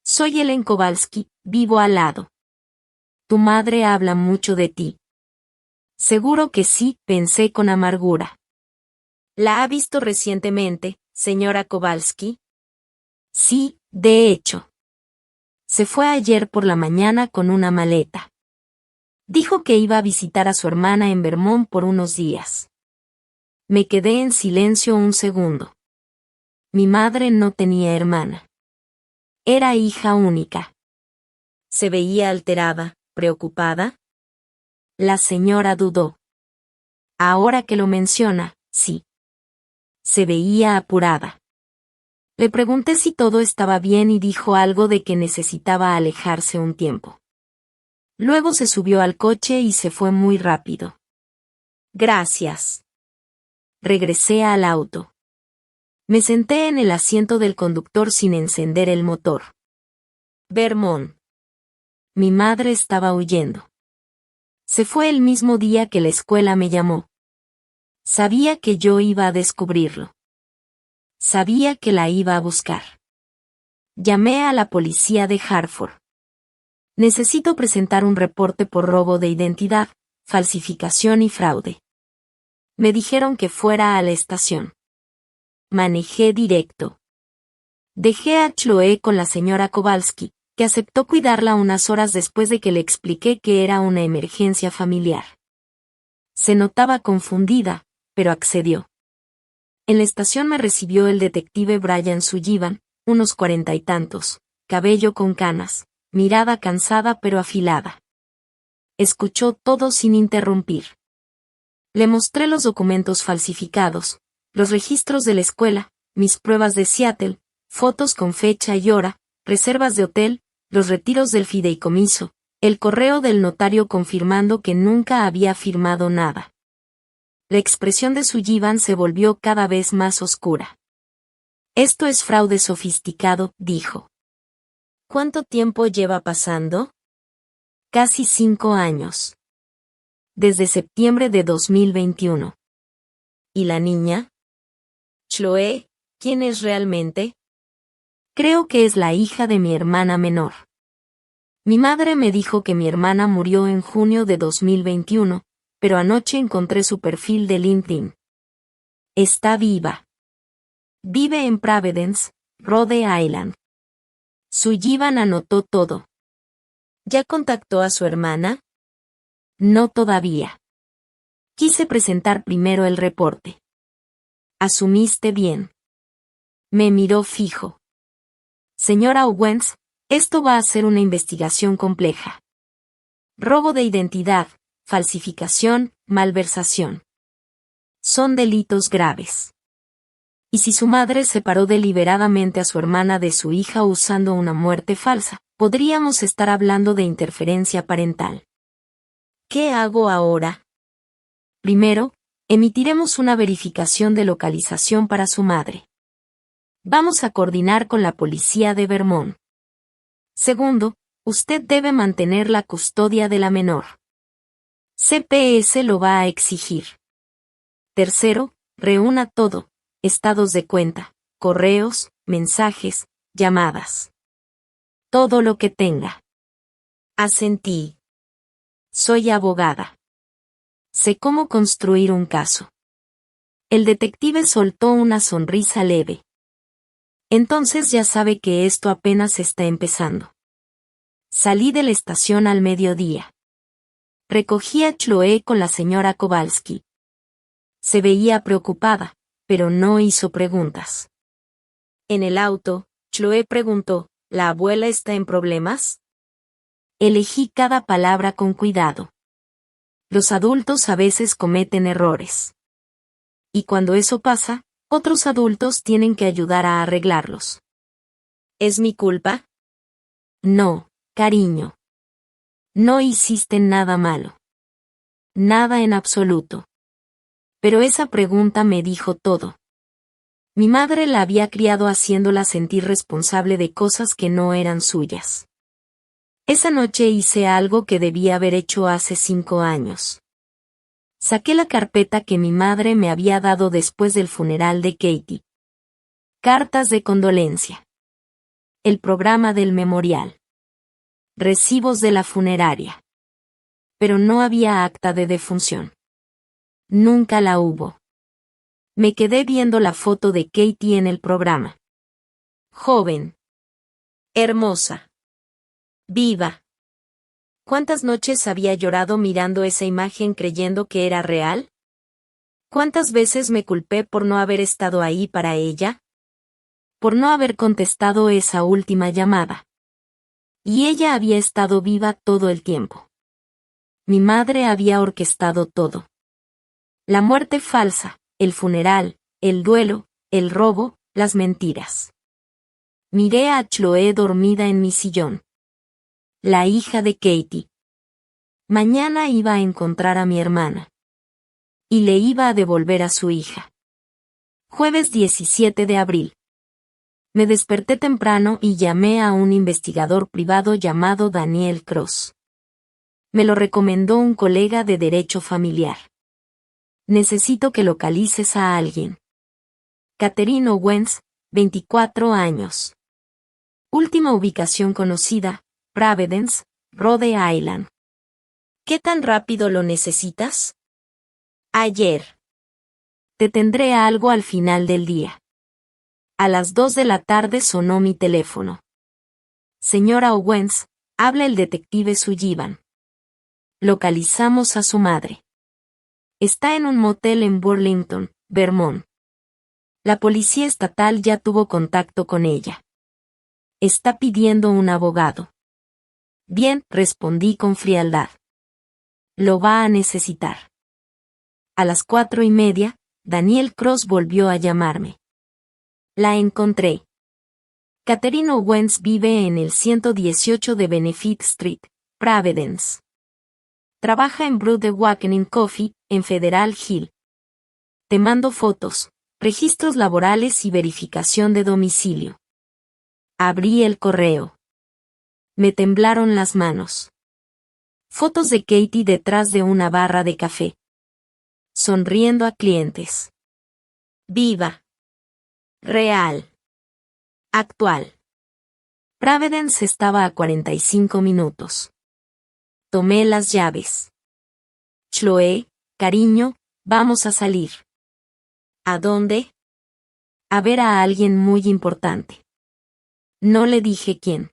Soy Ellen Kowalski, vivo al lado. Tu madre habla mucho de ti. Seguro que sí, pensé con amargura. ¿La ha visto recientemente, señora Kowalski? Sí, de hecho. Se fue ayer por la mañana con una maleta. Dijo que iba a visitar a su hermana en Vermont por unos días. Me quedé en silencio un segundo. Mi madre no tenía hermana. Era hija única. ¿Se veía alterada, preocupada? La señora dudó. Ahora que lo menciona, sí. Se veía apurada. Le pregunté si todo estaba bien y dijo algo de que necesitaba alejarse un tiempo. Luego se subió al coche y se fue muy rápido. Gracias. Regresé al auto. Me senté en el asiento del conductor sin encender el motor. Vermont. mi madre estaba huyendo. Se fue el mismo día que la escuela me llamó. Sabía que yo iba a descubrirlo. Sabía que la iba a buscar. Llamé a la policía de Hartford. Necesito presentar un reporte por robo de identidad, falsificación y fraude. Me dijeron que fuera a la estación. Manejé directo. Dejé a Chloe con la señora Kowalski, que aceptó cuidarla unas horas después de que le expliqué que era una emergencia familiar. Se notaba confundida, pero accedió. En la estación me recibió el detective Brian Sullivan, unos 40 y tantos, cabello con canas, mirada cansada pero afilada. Escuchó todo sin interrumpir. Le mostré los documentos falsificados, los registros de la escuela, mis pruebas de Seattle, fotos con fecha y hora, reservas de hotel, los retiros del fideicomiso, el correo del notario confirmando que nunca había firmado nada. La expresión de Sullivan se volvió cada vez más oscura. Esto es fraude sofisticado, dijo. ¿Cuánto tiempo lleva pasando? Casi 5 años. Desde septiembre de 2021. ¿Y la niña? Chloe, ¿quién es realmente? Creo que es la hija de mi hermana menor. Mi madre me dijo que mi hermana murió en junio de 2021, pero anoche encontré su perfil de LinkedIn. Está viva. Vive en Providence, Rhode Island. Sullivan anotó todo. ¿Ya contactó a su hermana? No todavía. Quise presentar primero el reporte. Asumiste bien. Me miró fijo. Señora Owens, esto va a ser una investigación compleja. Robo de identidad, falsificación, malversación. Son delitos graves. Y si su madre separó deliberadamente a su hermana de su hija usando una muerte falsa, podríamos estar hablando de interferencia parental. ¿Qué hago ahora? Primero, emitiremos una verificación de localización para su madre. Vamos a coordinar con la policía de Vermont. Segundo, usted debe mantener la custodia de la menor. CPS lo va a exigir. Tercero, reúna todo, estados de cuenta, correos, mensajes, llamadas. Todo lo que tenga. Asentí. Soy abogada. Sé cómo construir un caso. El detective soltó una sonrisa leve. Entonces ya sabe que esto apenas está empezando. Salí de la estación al mediodía. Recogí a Chloe con la señora Kowalski. Se veía preocupada, pero no hizo preguntas. En el auto, Chloe preguntó, ¿la abuela está en problemas? Elegí cada palabra con cuidado. Los adultos a veces cometen errores. Y cuando eso pasa, otros adultos tienen que ayudar a arreglarlos. ¿Es mi culpa? No, cariño. No hiciste nada malo. Nada en absoluto. Pero esa pregunta me dijo todo. Mi madre la había criado haciéndola sentir responsable de cosas que no eran suyas. Esa noche hice algo que debía haber hecho hace 5 años. Saqué la carpeta que mi madre me había dado después del funeral de Katie. Cartas de condolencia. El programa del memorial. Recibos de la funeraria. Pero no había acta de defunción. Nunca la hubo. Me quedé viendo la foto de Katie en el programa. Joven. Hermosa. Viva. ¿Cuántas noches había llorado mirando esa imagen creyendo que era real? ¿Cuántas veces me culpé por no haber estado ahí para ella? Por no haber contestado esa última llamada. Y ella había estado viva todo el tiempo. Mi madre había orquestado todo. La muerte falsa, el funeral, el duelo, el robo, las mentiras. Miré a Chloe dormida en mi sillón. La hija de Katie. Mañana iba a encontrar a mi hermana. Y le iba a devolver a su hija. Jueves 17 de abril. Me desperté temprano y llamé a un investigador privado llamado Daniel Cross. Me lo recomendó un colega de derecho familiar. Necesito que localices a alguien. Catherine Owens, 24 años. Última ubicación conocida, Providence, Rhode Island. ¿Qué tan rápido lo necesitas? Ayer. Te tendré algo al final del día. A las 2 de la tarde sonó mi teléfono. Señora Owens, habla el detective Sullivan. Localizamos a su madre. Está en un motel en Burlington, Vermont. La policía estatal ya tuvo contacto con ella. Está pidiendo un abogado. Bien, respondí con frialdad. Lo va a necesitar. A las 4:30, Daniel Cross volvió a llamarme. La encontré. Catherine Owens vive en el 118 de Benefit Street, Providence. Trabaja en Brew the Awakening Coffee, en Federal Hill. Te mando fotos, registros laborales y verificación de domicilio. Abrí el correo. Me temblaron las manos. Fotos de Katie detrás de una barra de café. Sonriendo a clientes. Viva. Real. Actual. Providence estaba a 45 minutos. Tomé las llaves. Chloe, cariño, vamos a salir. ¿A dónde? A ver a alguien muy importante. No le dije quién.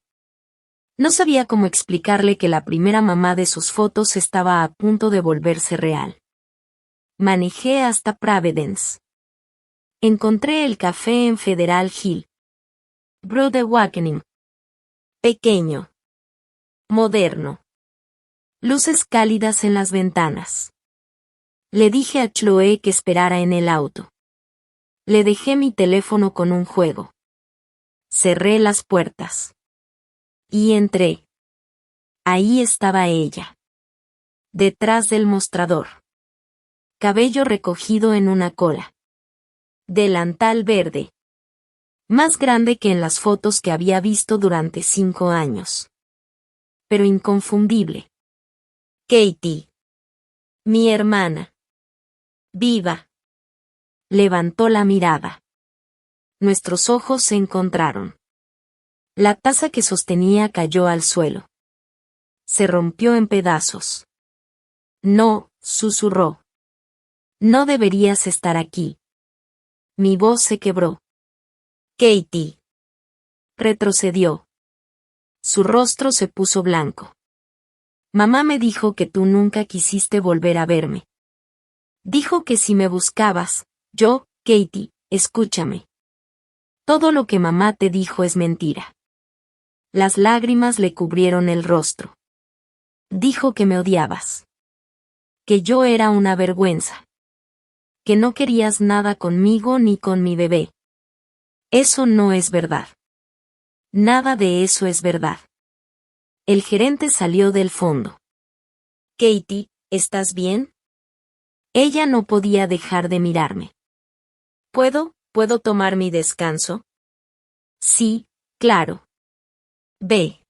No sabía cómo explicarle que la primera mamá de sus fotos estaba a punto de volverse real. Manejé hasta Providence. Encontré el café en Federal Hill. Brew the Awakening. Pequeño. Moderno. Luces cálidas en las ventanas. Le dije a Chloe que esperara en el auto. Le dejé mi teléfono con un juego. Cerré las puertas. Y entré. Ahí estaba ella. Detrás del mostrador. Cabello recogido en una cola. Delantal verde. Más grande que en las fotos que había visto durante 5 años. Pero inconfundible. Katie. Mi hermana. Viva. Levantó la mirada. Nuestros ojos se encontraron. La taza que sostenía cayó al suelo. Se rompió en pedazos. No, susurró. No deberías estar aquí. Mi voz se quebró. Katie. Retrocedió. Su rostro se puso blanco. Mamá me dijo que tú nunca quisiste volver a verme. Dijo que si me buscabas, Katie, escúchame. Todo lo que mamá te dijo es mentira. Las lágrimas le cubrieron el rostro. Dijo que me odiabas. Que yo era una vergüenza. Que no querías nada conmigo ni con mi bebé. Eso no es verdad. Nada de eso es verdad. El gerente salió del fondo. Katie, ¿estás bien? Ella no podía dejar de mirarme. ¿Puedo tomar mi descanso? Sí, claro. Ve.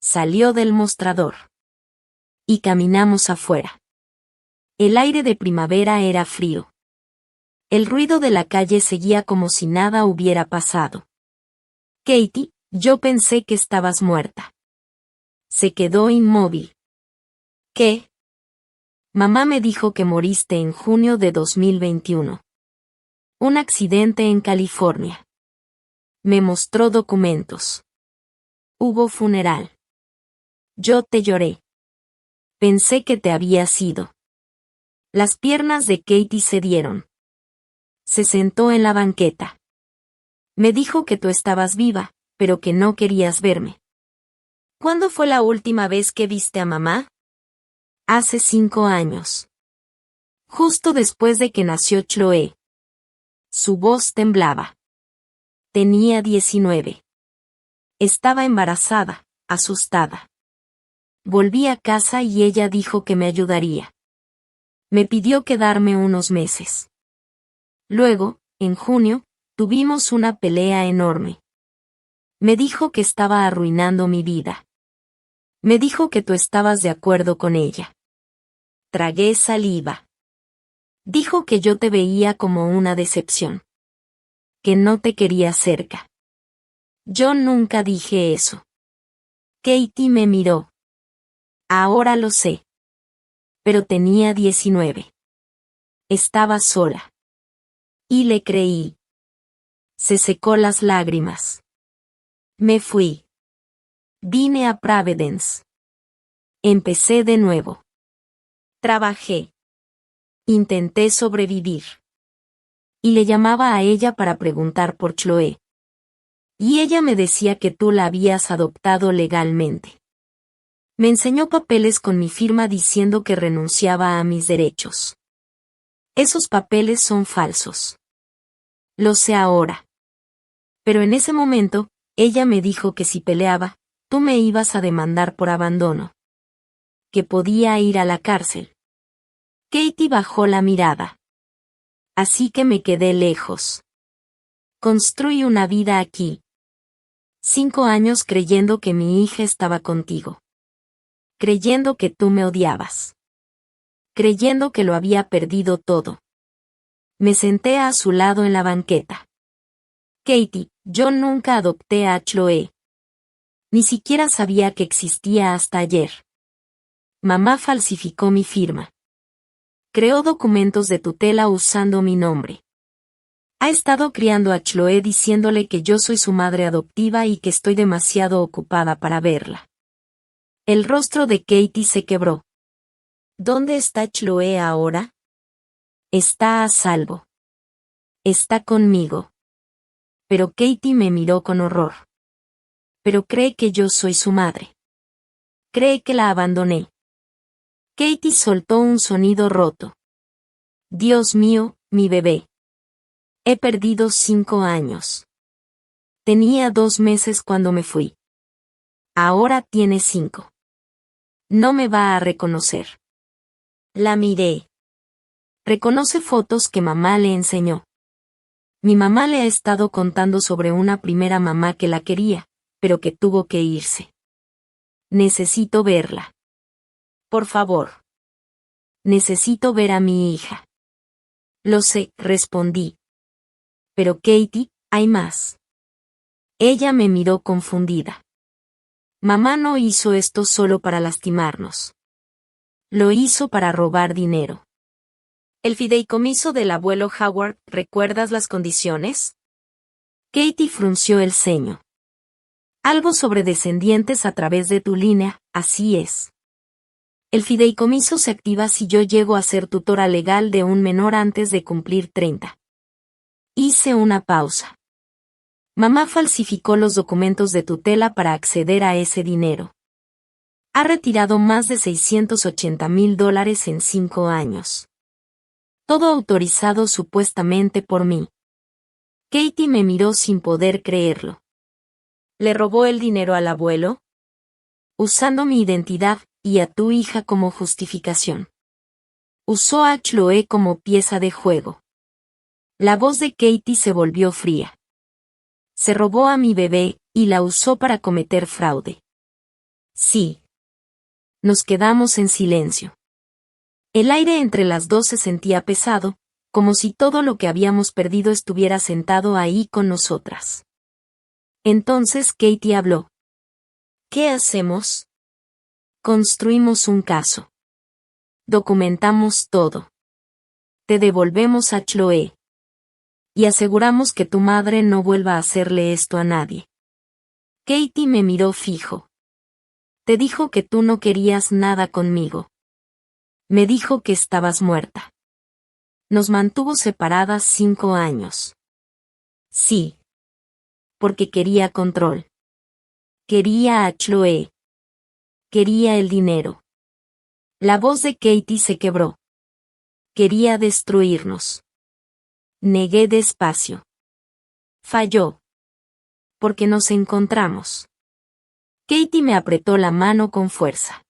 Salió del mostrador. Y caminamos afuera. El aire de primavera era frío. El ruido de la calle seguía como si nada hubiera pasado. Katie, yo pensé que estabas muerta. Se quedó inmóvil. ¿Qué? Mamá me dijo que moriste en junio de 2021. Un accidente en California. Me mostró documentos. Hubo funeral. Yo te lloré. Pensé que te habías ido. Las piernas de Katie cedieron. Se sentó en la banqueta. Me dijo que tú estabas viva, pero que no querías verme. ¿Cuándo fue la última vez que viste a mamá? Hace 5 años. Justo después de que nació Chloe. Su voz temblaba. Tenía 19. Estaba embarazada, asustada. Volví a casa y ella dijo que me ayudaría. Me pidió quedarme unos meses. Luego, en junio, Tuvimos una pelea enorme. Me dijo que estaba arruinando mi vida. Me dijo que tú estabas de acuerdo con ella. Tragué saliva. Dijo que yo te veía como una decepción. Que no te quería cerca. Yo nunca dije eso. Katie me miró. Ahora lo sé. Pero tenía 19. Estaba sola. Y le creí. Se secó las lágrimas. Me fui. Vine a Providence. Empecé de nuevo. Trabajé. Intenté sobrevivir. Y le llamaba a ella para preguntar por Chloe. Y ella me decía que tú la habías adoptado legalmente. Me enseñó papeles con mi firma diciendo que renunciaba a mis derechos. Esos papeles son falsos. Lo sé ahora. Pero en ese momento, ella me dijo que si peleaba, tú me ibas a demandar por abandono. Que podía ir a la cárcel. Katie bajó la mirada. Así que me quedé lejos. Construí una vida aquí. 5 años creyendo que mi hija estaba contigo. Creyendo que tú me odiabas. Creyendo que lo había perdido todo. Me senté a su lado en la banqueta. Katie, yo nunca adopté a Chloe. Ni siquiera sabía que existía hasta ayer. Mamá falsificó mi firma. Creó documentos de tutela usando mi nombre. Ha estado criando a Chloe diciéndole que yo soy su madre adoptiva y que estoy demasiado ocupada para verla. El rostro de Katie se quebró. ¿Dónde está Chloe ahora? Está a salvo. Está conmigo. Pero Katie me miró con horror. Pero cree que yo soy su madre. Cree que la abandoné. Katie soltó un sonido roto. Dios mío, mi bebé. He perdido 5 años. Tenía 2 meses cuando me fui. Ahora tiene 5. No me va a reconocer. La miré. Reconoce fotos que mamá le enseñó. Mi mamá le ha estado contando sobre una primera mamá que la quería, pero que tuvo que irse. Necesito verla. Por favor. Necesito ver a mi hija. Lo sé, respondí. Pero Katie, hay más. Ella me miró confundida. Mamá no hizo esto solo para lastimarnos. Lo hizo para robar dinero. El fideicomiso del abuelo Howard, ¿recuerdas las condiciones? Katie frunció el ceño. Algo sobre descendientes a través de tu línea, así es. El fideicomiso se activa si yo llego a ser tutora legal de un menor antes de cumplir 30. Hice una pausa. Mamá falsificó los documentos de tutela para acceder a ese dinero. Ha retirado más de $680,000 en 5 años. Todo autorizado supuestamente por mí. Katie me miró sin poder creerlo. ¿Le robó el dinero al abuelo? Usando mi identidad y a tu hija como justificación. Usó a Chloe como pieza de juego. La voz de Katie se volvió fría. Se robó a mi bebé y la usó para cometer fraude. Sí. Nos quedamos en silencio. El aire entre las dos se sentía pesado, como si todo lo que habíamos perdido estuviera sentado ahí con nosotras. Entonces Katie habló. ¿Qué hacemos? Construimos un caso. Documentamos todo. Te devolvemos a Chloe. Y aseguramos que tu madre no vuelva a hacerle esto a nadie. Katie me miró fijo. Te dijo que tú no querías nada conmigo. Me dijo que estabas muerta. Nos mantuvo separadas 5 años. Sí. Porque quería control. Quería a Chloe. Quería el dinero. La voz de Katie se quebró. Quería destruirnos. Negué despacio. Falló. Porque nos encontramos. Katie me apretó la mano con fuerza.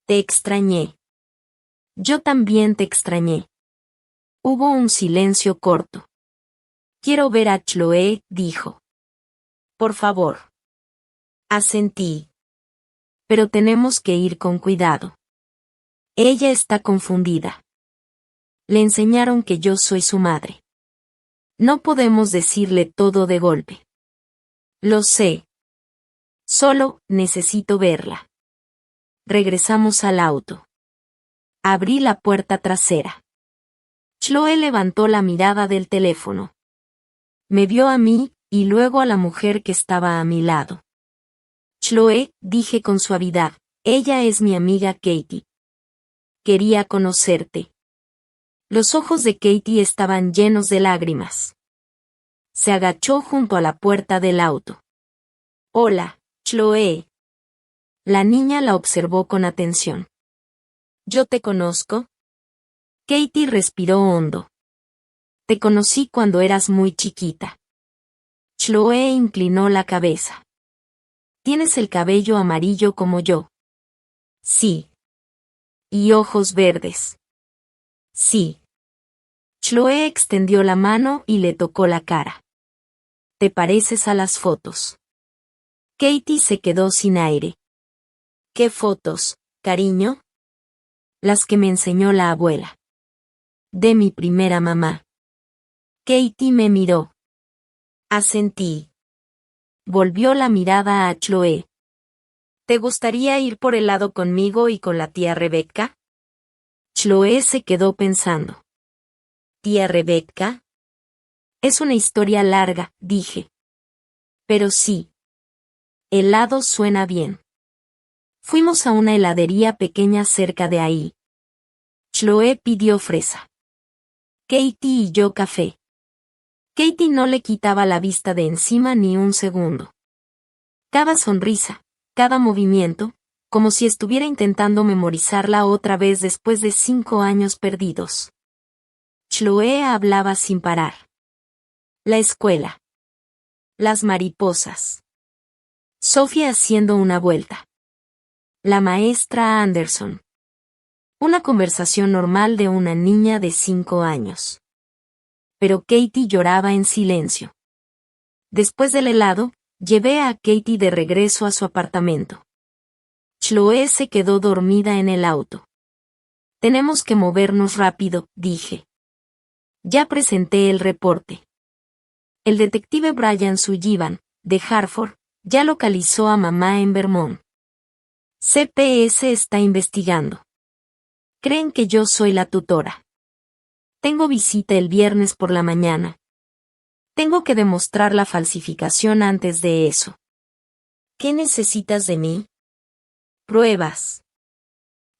Te extrañé. Yo también te extrañé. Hubo un silencio corto. Quiero ver a Chloe, dijo. Por favor. Asentí. Pero tenemos que ir con cuidado. Ella está confundida. Le enseñaron que yo soy su madre. No podemos decirle todo de golpe. Lo sé. Solo necesito verla. Regresamos al auto. Abrí la puerta trasera. Chloe levantó la mirada del teléfono. Me vio a mí, y luego a la mujer que estaba a mi lado. Chloe, dije con suavidad, ella es mi amiga Katie. Quería conocerte. Los ojos de Katie estaban llenos de lágrimas. Se agachó junto a la puerta del auto. Hola, Chloe. La niña la observó con atención. ¿Yo te conozco? Katie respiró hondo. Te conocí cuando eras muy chiquita. Chloe inclinó la cabeza. Tienes el cabello amarillo como yo. Sí. Y ojos verdes. Sí. Chloe extendió la mano y le tocó la cara. Te pareces a las fotos. Katie se quedó sin aire. ¿Qué fotos, cariño? Las que me enseñó la abuela. De mi primera mamá. Katie me miró. Asentí. Volvió la mirada a Chloe. ¿Te gustaría ir por helado conmigo y con la tía Rebecca? Chloe se quedó pensando. ¿Tía Rebecca? Es una historia larga, dije. Pero sí. Helado suena bien. Fuimos a una heladería pequeña cerca de ahí. Chloe pidió fresa. Katie y yo café. Katie no le quitaba la vista de encima ni un segundo. Cada sonrisa, cada movimiento, como si estuviera intentando memorizarla otra vez después de 5 años perdidos. Chloe hablaba sin parar. La escuela. Las mariposas. Sophie haciendo una vuelta. La maestra Anderson. Una conversación normal de una niña de 5 años. Pero Katie lloraba en silencio. Después del helado, llevé a Katie de regreso a su apartamento. Chloe se quedó dormida en el auto. Tenemos que movernos rápido, dije. Ya presenté el reporte. El detective Brian Sullivan, de Hartford, ya localizó a mamá en Vermont. CPS está investigando. Creen que yo soy la tutora. Tengo visita el viernes por la mañana. Tengo que demostrar la falsificación antes de eso. ¿Qué necesitas de mí? Pruebas.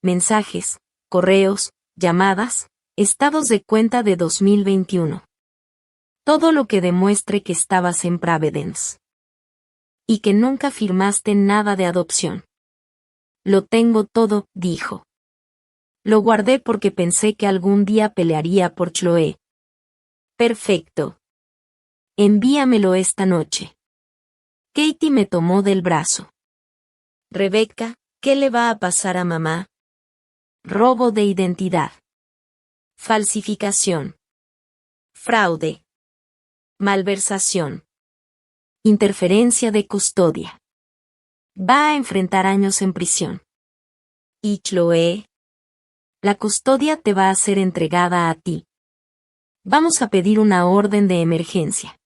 Mensajes, correos, llamadas, estados de cuenta de 2021. Todo lo que demuestre que estabas en Providence. Y que nunca firmaste nada de adopción. Lo tengo todo, dijo. Lo guardé porque pensé que algún día pelearía por Chloe. Perfecto. Envíamelo esta noche. Katie me tomó del brazo. Rebecca, ¿qué le va a pasar a mamá? Robo de identidad. Falsificación. Fraude. Malversación. Interferencia de custodia. Va a enfrentar años en prisión. ¿Y Chloe? La custodia te va a ser entregada a ti. Vamos a pedir una orden de emergencia.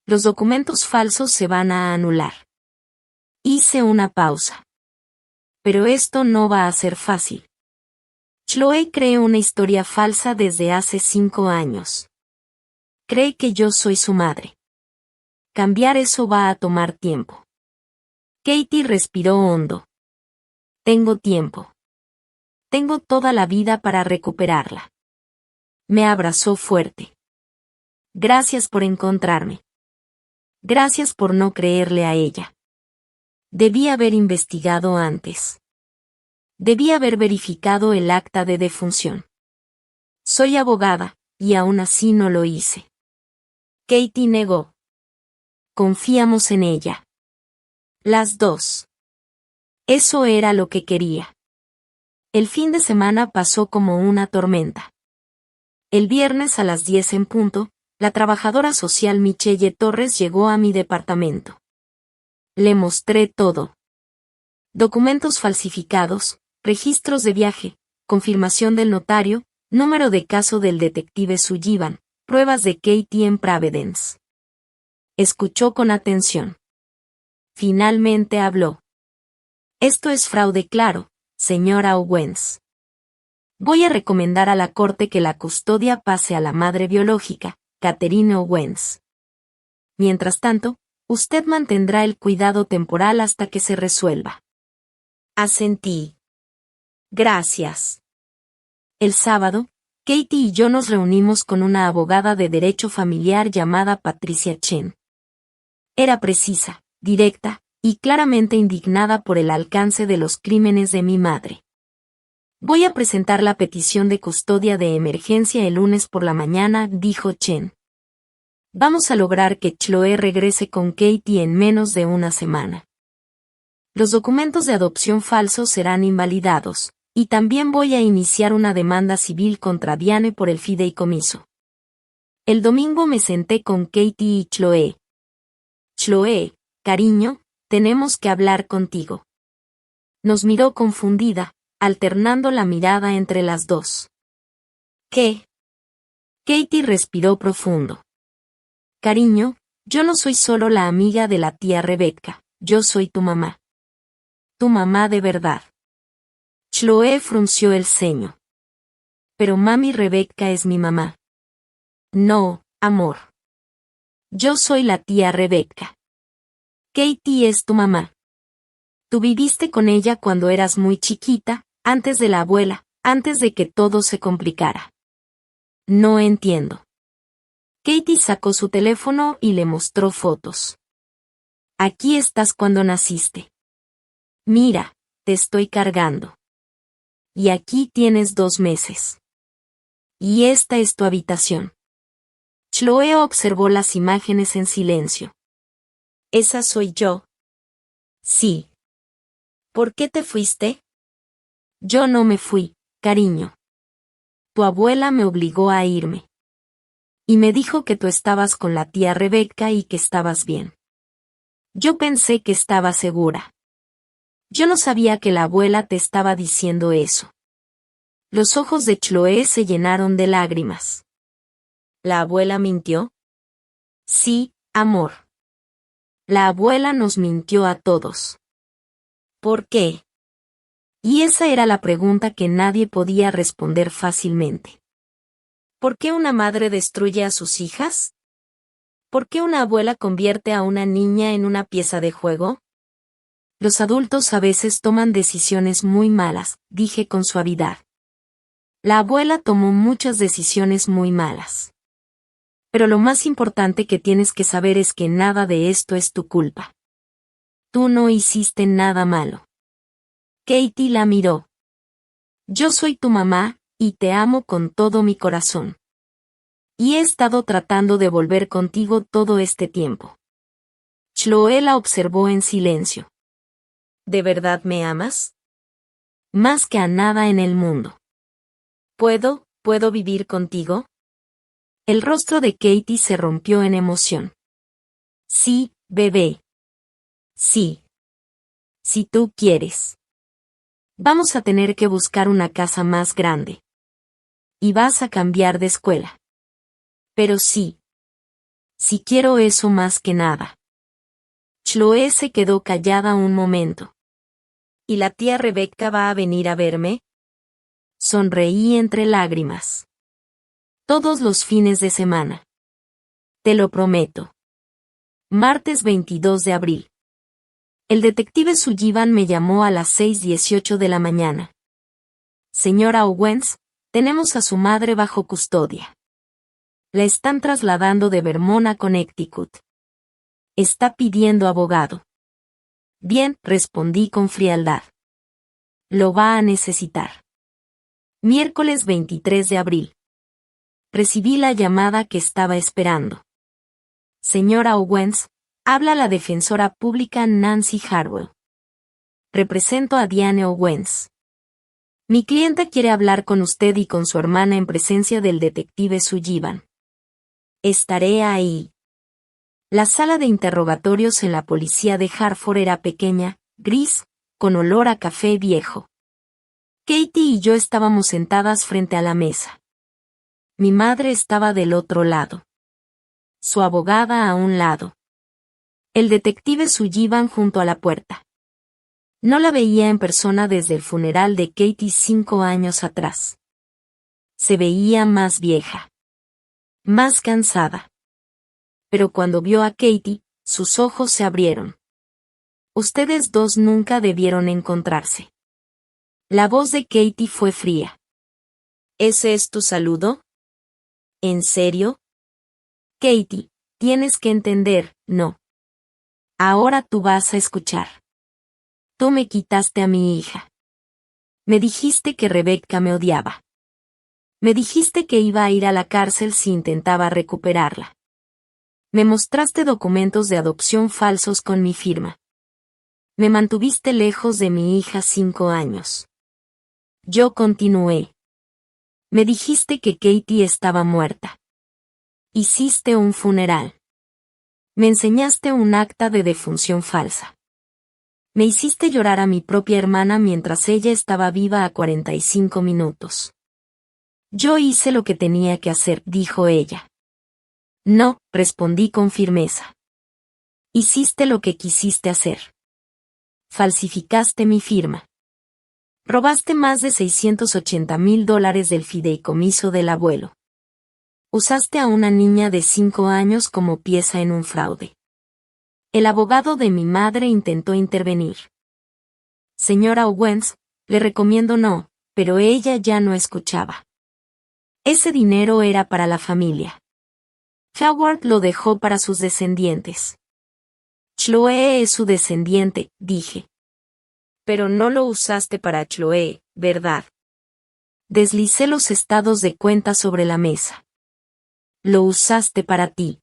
Los documentos falsos se van a anular. Hice una pausa. Pero esto no va a ser fácil. Chloe cree una historia falsa desde hace 5 años. Cree que yo soy su madre. Cambiar eso va a tomar tiempo. Katie respiró hondo. Tengo tiempo. Tengo toda la vida para recuperarla. Me abrazó fuerte. Gracias por encontrarme. Gracias por no creerle a ella. Debí haber investigado antes. Debí haber verificado el acta de defunción. Soy abogada, y aún así no lo hice. Katie negó. Confiamos en ella. Las dos. Eso era lo que quería. El fin de semana pasó como una tormenta. El viernes a las 10 en punto, La trabajadora social Michelle Torres llegó a mi departamento. Le mostré todo. Documentos falsificados, registros de viaje, confirmación del notario, número de caso del detective Sullivan, pruebas de Katie en Providence. Escuchó con atención. Finalmente habló. Esto es fraude claro, señora Owens. Voy a recomendar a la corte que la custodia pase a la madre biológica, Catherine Owens. Mientras tanto, usted mantendrá el cuidado temporal hasta que se resuelva. Asentí. Gracias. El sábado, Katie y yo nos reunimos con una abogada de derecho familiar llamada Patricia Chen. Era precisa, directa, y claramente indignada por el alcance de los crímenes de mi madre. Voy a presentar la petición de custodia de emergencia el lunes por la mañana, dijo Chen. Vamos a lograr que Chloe regrese con Katie en menos de una semana. Los documentos de adopción falsos serán invalidados, y también voy a iniciar una demanda civil contra Diane por el fideicomiso. El domingo me senté con Katie y Chloe. Chloe, cariño, tenemos que hablar contigo. Nos miró confundida, alternando la mirada entre las dos. ¿Qué? Katie respiró profundo. Cariño, yo no soy solo la amiga de la tía Rebecca, yo soy tu mamá. Tu mamá de verdad. Chloe frunció el ceño. Pero mami Rebecca es mi mamá. No, amor. Yo soy la tía Rebecca. Katie es tu mamá. Tú viviste con ella cuando eras muy chiquita, antes de la abuela, antes de que todo se complicara. No entiendo. Katie sacó su teléfono y le mostró fotos. Aquí estás cuando naciste. Mira, te estoy cargando. Y aquí tienes 2 meses. Y esta es tu habitación. Chloe observó las imágenes en silencio. ¿Esa soy yo? Sí. ¿Por qué te fuiste? Yo no me fui, cariño. Tu abuela me obligó a irme. Y me dijo que tú estabas con la tía Rebecca y que estabas bien. Yo pensé que estaba segura. Yo no sabía que la abuela te estaba diciendo eso. Los ojos de Chloe se llenaron de lágrimas. ¿La abuela mintió? Sí, amor. La abuela nos mintió a todos. ¿Por qué? Y esa era la pregunta que nadie podía responder fácilmente. ¿Por qué una madre destruye a sus hijas? ¿Por qué una abuela convierte a una niña en una pieza de juego? Los adultos a veces toman decisiones muy malas, dije con suavidad. La abuela tomó muchas decisiones muy malas. Pero lo más importante que tienes que saber es que nada de esto es tu culpa. Tú no hiciste nada malo. Katie la miró. Yo soy tu mamá, y te amo con todo mi corazón. Y he estado tratando de volver contigo todo este tiempo. Chloe la observó en silencio. ¿De verdad me amas? Más que a nada en el mundo. ¿Puedo vivir contigo? El rostro de Katie se rompió en emoción. Sí, bebé. Sí. Si tú quieres. Vamos a tener que buscar una casa más grande. Y vas a cambiar de escuela. Pero sí. Sí quiero eso más que nada. Chloe se quedó callada un momento. ¿Y la tía Rebecca va a venir a verme? Sonreí entre lágrimas. Todos los fines de semana. Te lo prometo. Martes 22 de abril. El detective Sullivan me llamó a las 6:18 de la mañana. Señora Owens, tenemos a su madre bajo custodia. La están trasladando de Vermont a Connecticut. Está pidiendo abogado. Bien, respondí con frialdad. Lo va a necesitar. Miércoles 23 de abril. Recibí la llamada que estaba esperando. Señora Owens, habla la defensora pública Nancy Harwell. Represento a Diane Owens. Mi clienta quiere hablar con usted y con su hermana en presencia del detective Sullivan. Estaré ahí. La sala de interrogatorios en la policía de Hartford era pequeña, gris, con olor a café viejo. Katie y yo estábamos sentadas frente a la mesa. Mi madre estaba del otro lado. Su abogada a un lado. El detective Sullivan junto a la puerta. No la veía en persona desde el funeral de Katie 5 años atrás. Se veía más vieja. Más cansada. Pero cuando vio a Katie, sus ojos se abrieron. Ustedes dos nunca debieron encontrarse. La voz de Katie fue fría. ¿Ese es tu saludo? ¿En serio? Katie, tienes que entender, no. Ahora tú vas a escuchar. Tú me quitaste a mi hija. Me dijiste que Rebecca me odiaba. Me dijiste que iba a ir a la cárcel si intentaba recuperarla. Me mostraste documentos de adopción falsos con mi firma. Me mantuviste lejos de mi hija 5 años. Yo continué. Me dijiste que Katie estaba muerta. Hiciste un funeral. Me enseñaste un acta de defunción falsa. Me hiciste llorar a mi propia hermana mientras ella estaba viva a 45 minutos. Yo hice lo que tenía que hacer, dijo ella. No, respondí con firmeza. Hiciste lo que quisiste hacer. Falsificaste mi firma. Robaste más de $680,000 del fideicomiso del abuelo. Usaste a una niña de 5 años como pieza en un fraude. El abogado de mi madre intentó intervenir. Señora Owens, le recomiendo no, pero ella ya no escuchaba. Ese dinero era para la familia. Howard lo dejó para sus descendientes. Chloe es su descendiente, dije. Pero no lo usaste para Chloe, ¿verdad? Deslicé los estados de cuenta sobre la mesa. Lo usaste para ti.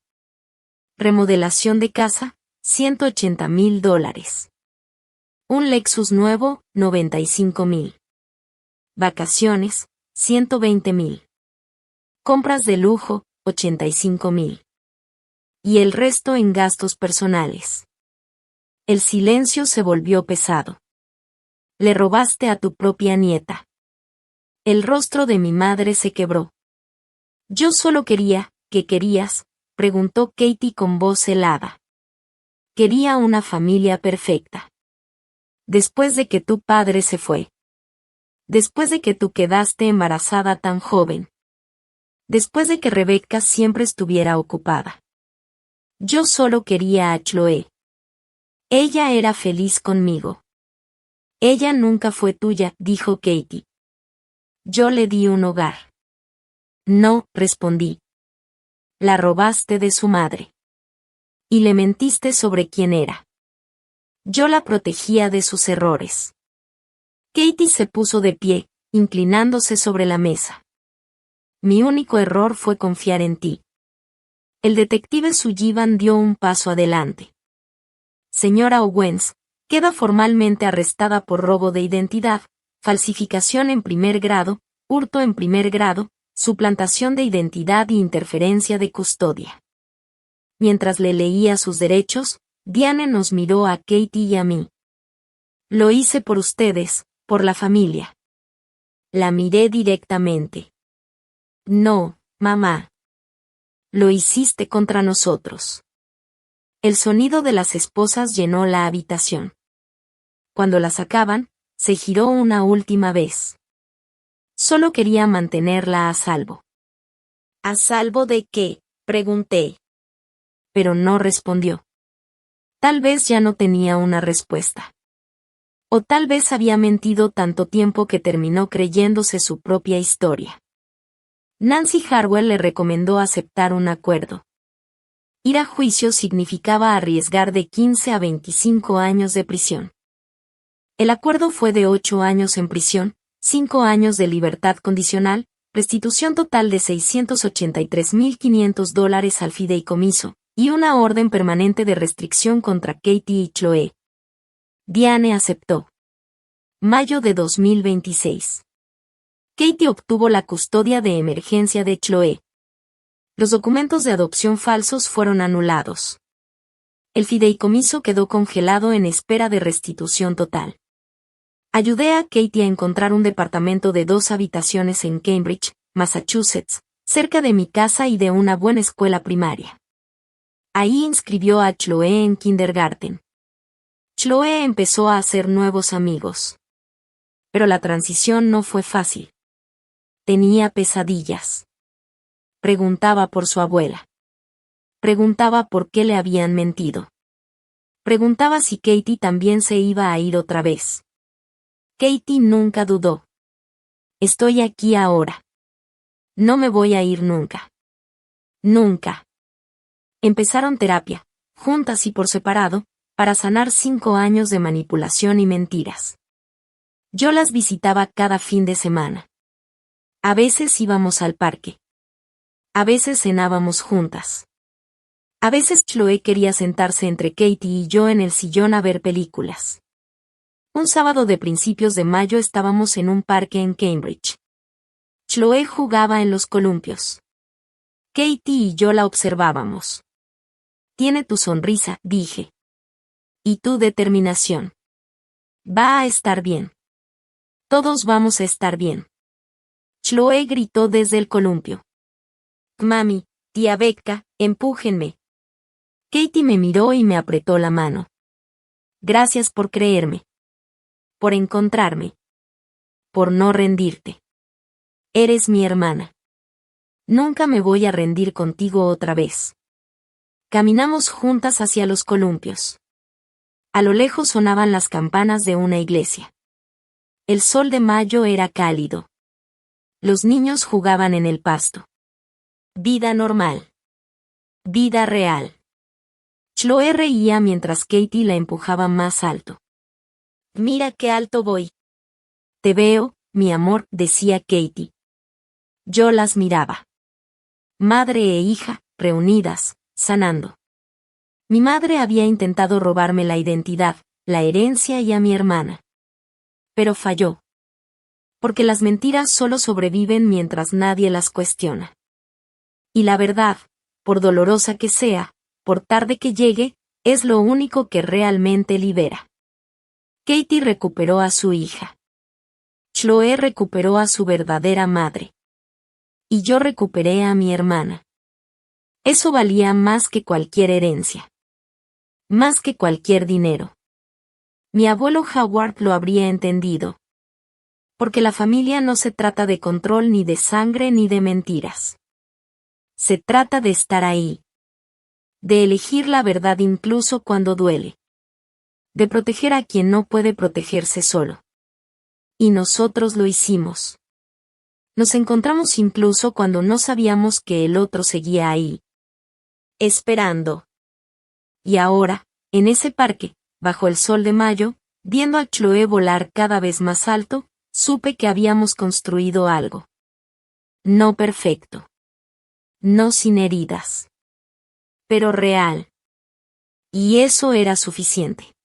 Remodelación de casa, $180,000. Un Lexus nuevo, $95,000. Vacaciones, $120,000. Compras de lujo, $85,000. Y el resto en gastos personales. El silencio se volvió pesado. Le robaste a tu propia nieta. El rostro de mi madre se quebró. Yo solo quería, ¿qué querías?, preguntó Katie con voz helada. Quería una familia perfecta. Después de que tu padre se fue. Después de que tú quedaste embarazada tan joven. Después de que Rebecca siempre estuviera ocupada. Yo solo quería a Chloe. Ella era feliz conmigo. Ella nunca fue tuya, dijo Katie. Yo le di un hogar. No, respondí. La robaste de su madre. Y le mentiste sobre quién era. Yo la protegía de sus errores. Katie se puso de pie, inclinándose sobre la mesa. Mi único error fue confiar en ti. El detective Sullivan dio un paso adelante. Señora Owens, queda formalmente arrestada por robo de identidad, falsificación en primer grado, hurto en primer grado, suplantación de identidad y interferencia de custodia. Mientras le leía sus derechos, Diane nos miró a Katie y a mí. Lo hice por ustedes, por la familia. La miré directamente. No, mamá. Lo hiciste contra nosotros. El sonido de las esposas llenó la habitación. Cuando la sacaban, se giró una última vez. Solo quería mantenerla a salvo. ¿A salvo de qué?, pregunté. Pero no respondió. Tal vez ya no tenía una respuesta. O tal vez había mentido tanto tiempo que terminó creyéndose su propia historia. Nancy Harwell le recomendó aceptar un acuerdo. Ir a juicio significaba arriesgar de 15 a 25 años de prisión. El acuerdo fue de 8 años en prisión, 5 años de libertad condicional, restitución total de $683,500 al fideicomiso, y una orden permanente de restricción contra Katie y Chloe. Diane aceptó. Mayo de 2026. Katie obtuvo la custodia de emergencia de Chloe. Los documentos de adopción falsos fueron anulados. El fideicomiso quedó congelado en espera de restitución total. Ayudé a Katie a encontrar un departamento de 2 habitaciones en Cambridge, Massachusetts, cerca de mi casa y de una buena escuela primaria. Ahí inscribió a Chloe en kindergarten. Chloe empezó a hacer nuevos amigos. Pero la transición no fue fácil. Tenía pesadillas. Preguntaba por su abuela. Preguntaba por qué le habían mentido. Preguntaba si Katie también se iba a ir otra vez. Katie nunca dudó. Estoy aquí ahora. No me voy a ir nunca. Nunca. Empezaron terapia, juntas y por separado, para sanar 5 años de manipulación y mentiras. Yo las visitaba cada fin de semana. A veces íbamos al parque. A veces cenábamos juntas. A veces Chloe quería sentarse entre Katie y yo en el sillón a ver películas. Un sábado de principios de mayo estábamos en un parque en Cambridge. Chloe jugaba en los columpios. Katie y yo la observábamos. Tiene tu sonrisa, dije. Y tu determinación. Va a estar bien. Todos vamos a estar bien. Chloe gritó desde el columpio. Mami, tía Becca, empújenme. Katie me miró y me apretó la mano. Gracias por creerme. Por encontrarme. Por no rendirte. Eres mi hermana. Nunca me voy a rendir contigo otra vez. Caminamos juntas hacia los columpios. A lo lejos sonaban las campanas de una iglesia. El sol de mayo era cálido. Los niños jugaban en el pasto. Vida normal. Vida real. Chloe reía mientras Katie la empujaba más alto. Mira qué alto voy. Te veo, mi amor, decía Katie. Yo las miraba. Madre e hija, reunidas, sanando. Mi madre había intentado robarme la identidad, la herencia y a mi hermana. Pero falló. Porque las mentiras solo sobreviven mientras nadie las cuestiona. Y la verdad, por dolorosa que sea, por tarde que llegue, es lo único que realmente libera. Katie recuperó a su hija. Chloe recuperó a su verdadera madre. Y yo recuperé a mi hermana. Eso valía más que cualquier herencia. Más que cualquier dinero. Mi abuelo Howard lo habría entendido. Porque la familia no se trata de control ni de sangre ni de mentiras. Se trata de estar ahí. De elegir la verdad incluso cuando duele. De proteger a quien no puede protegerse solo. Y nosotros lo hicimos. Nos encontramos incluso cuando no sabíamos que el otro seguía ahí. Esperando. Y ahora, en ese parque, bajo el sol de mayo, viendo a Chloe volar cada vez más alto, supe que habíamos construido algo. No perfecto. No sin heridas. Pero real. Y eso era suficiente.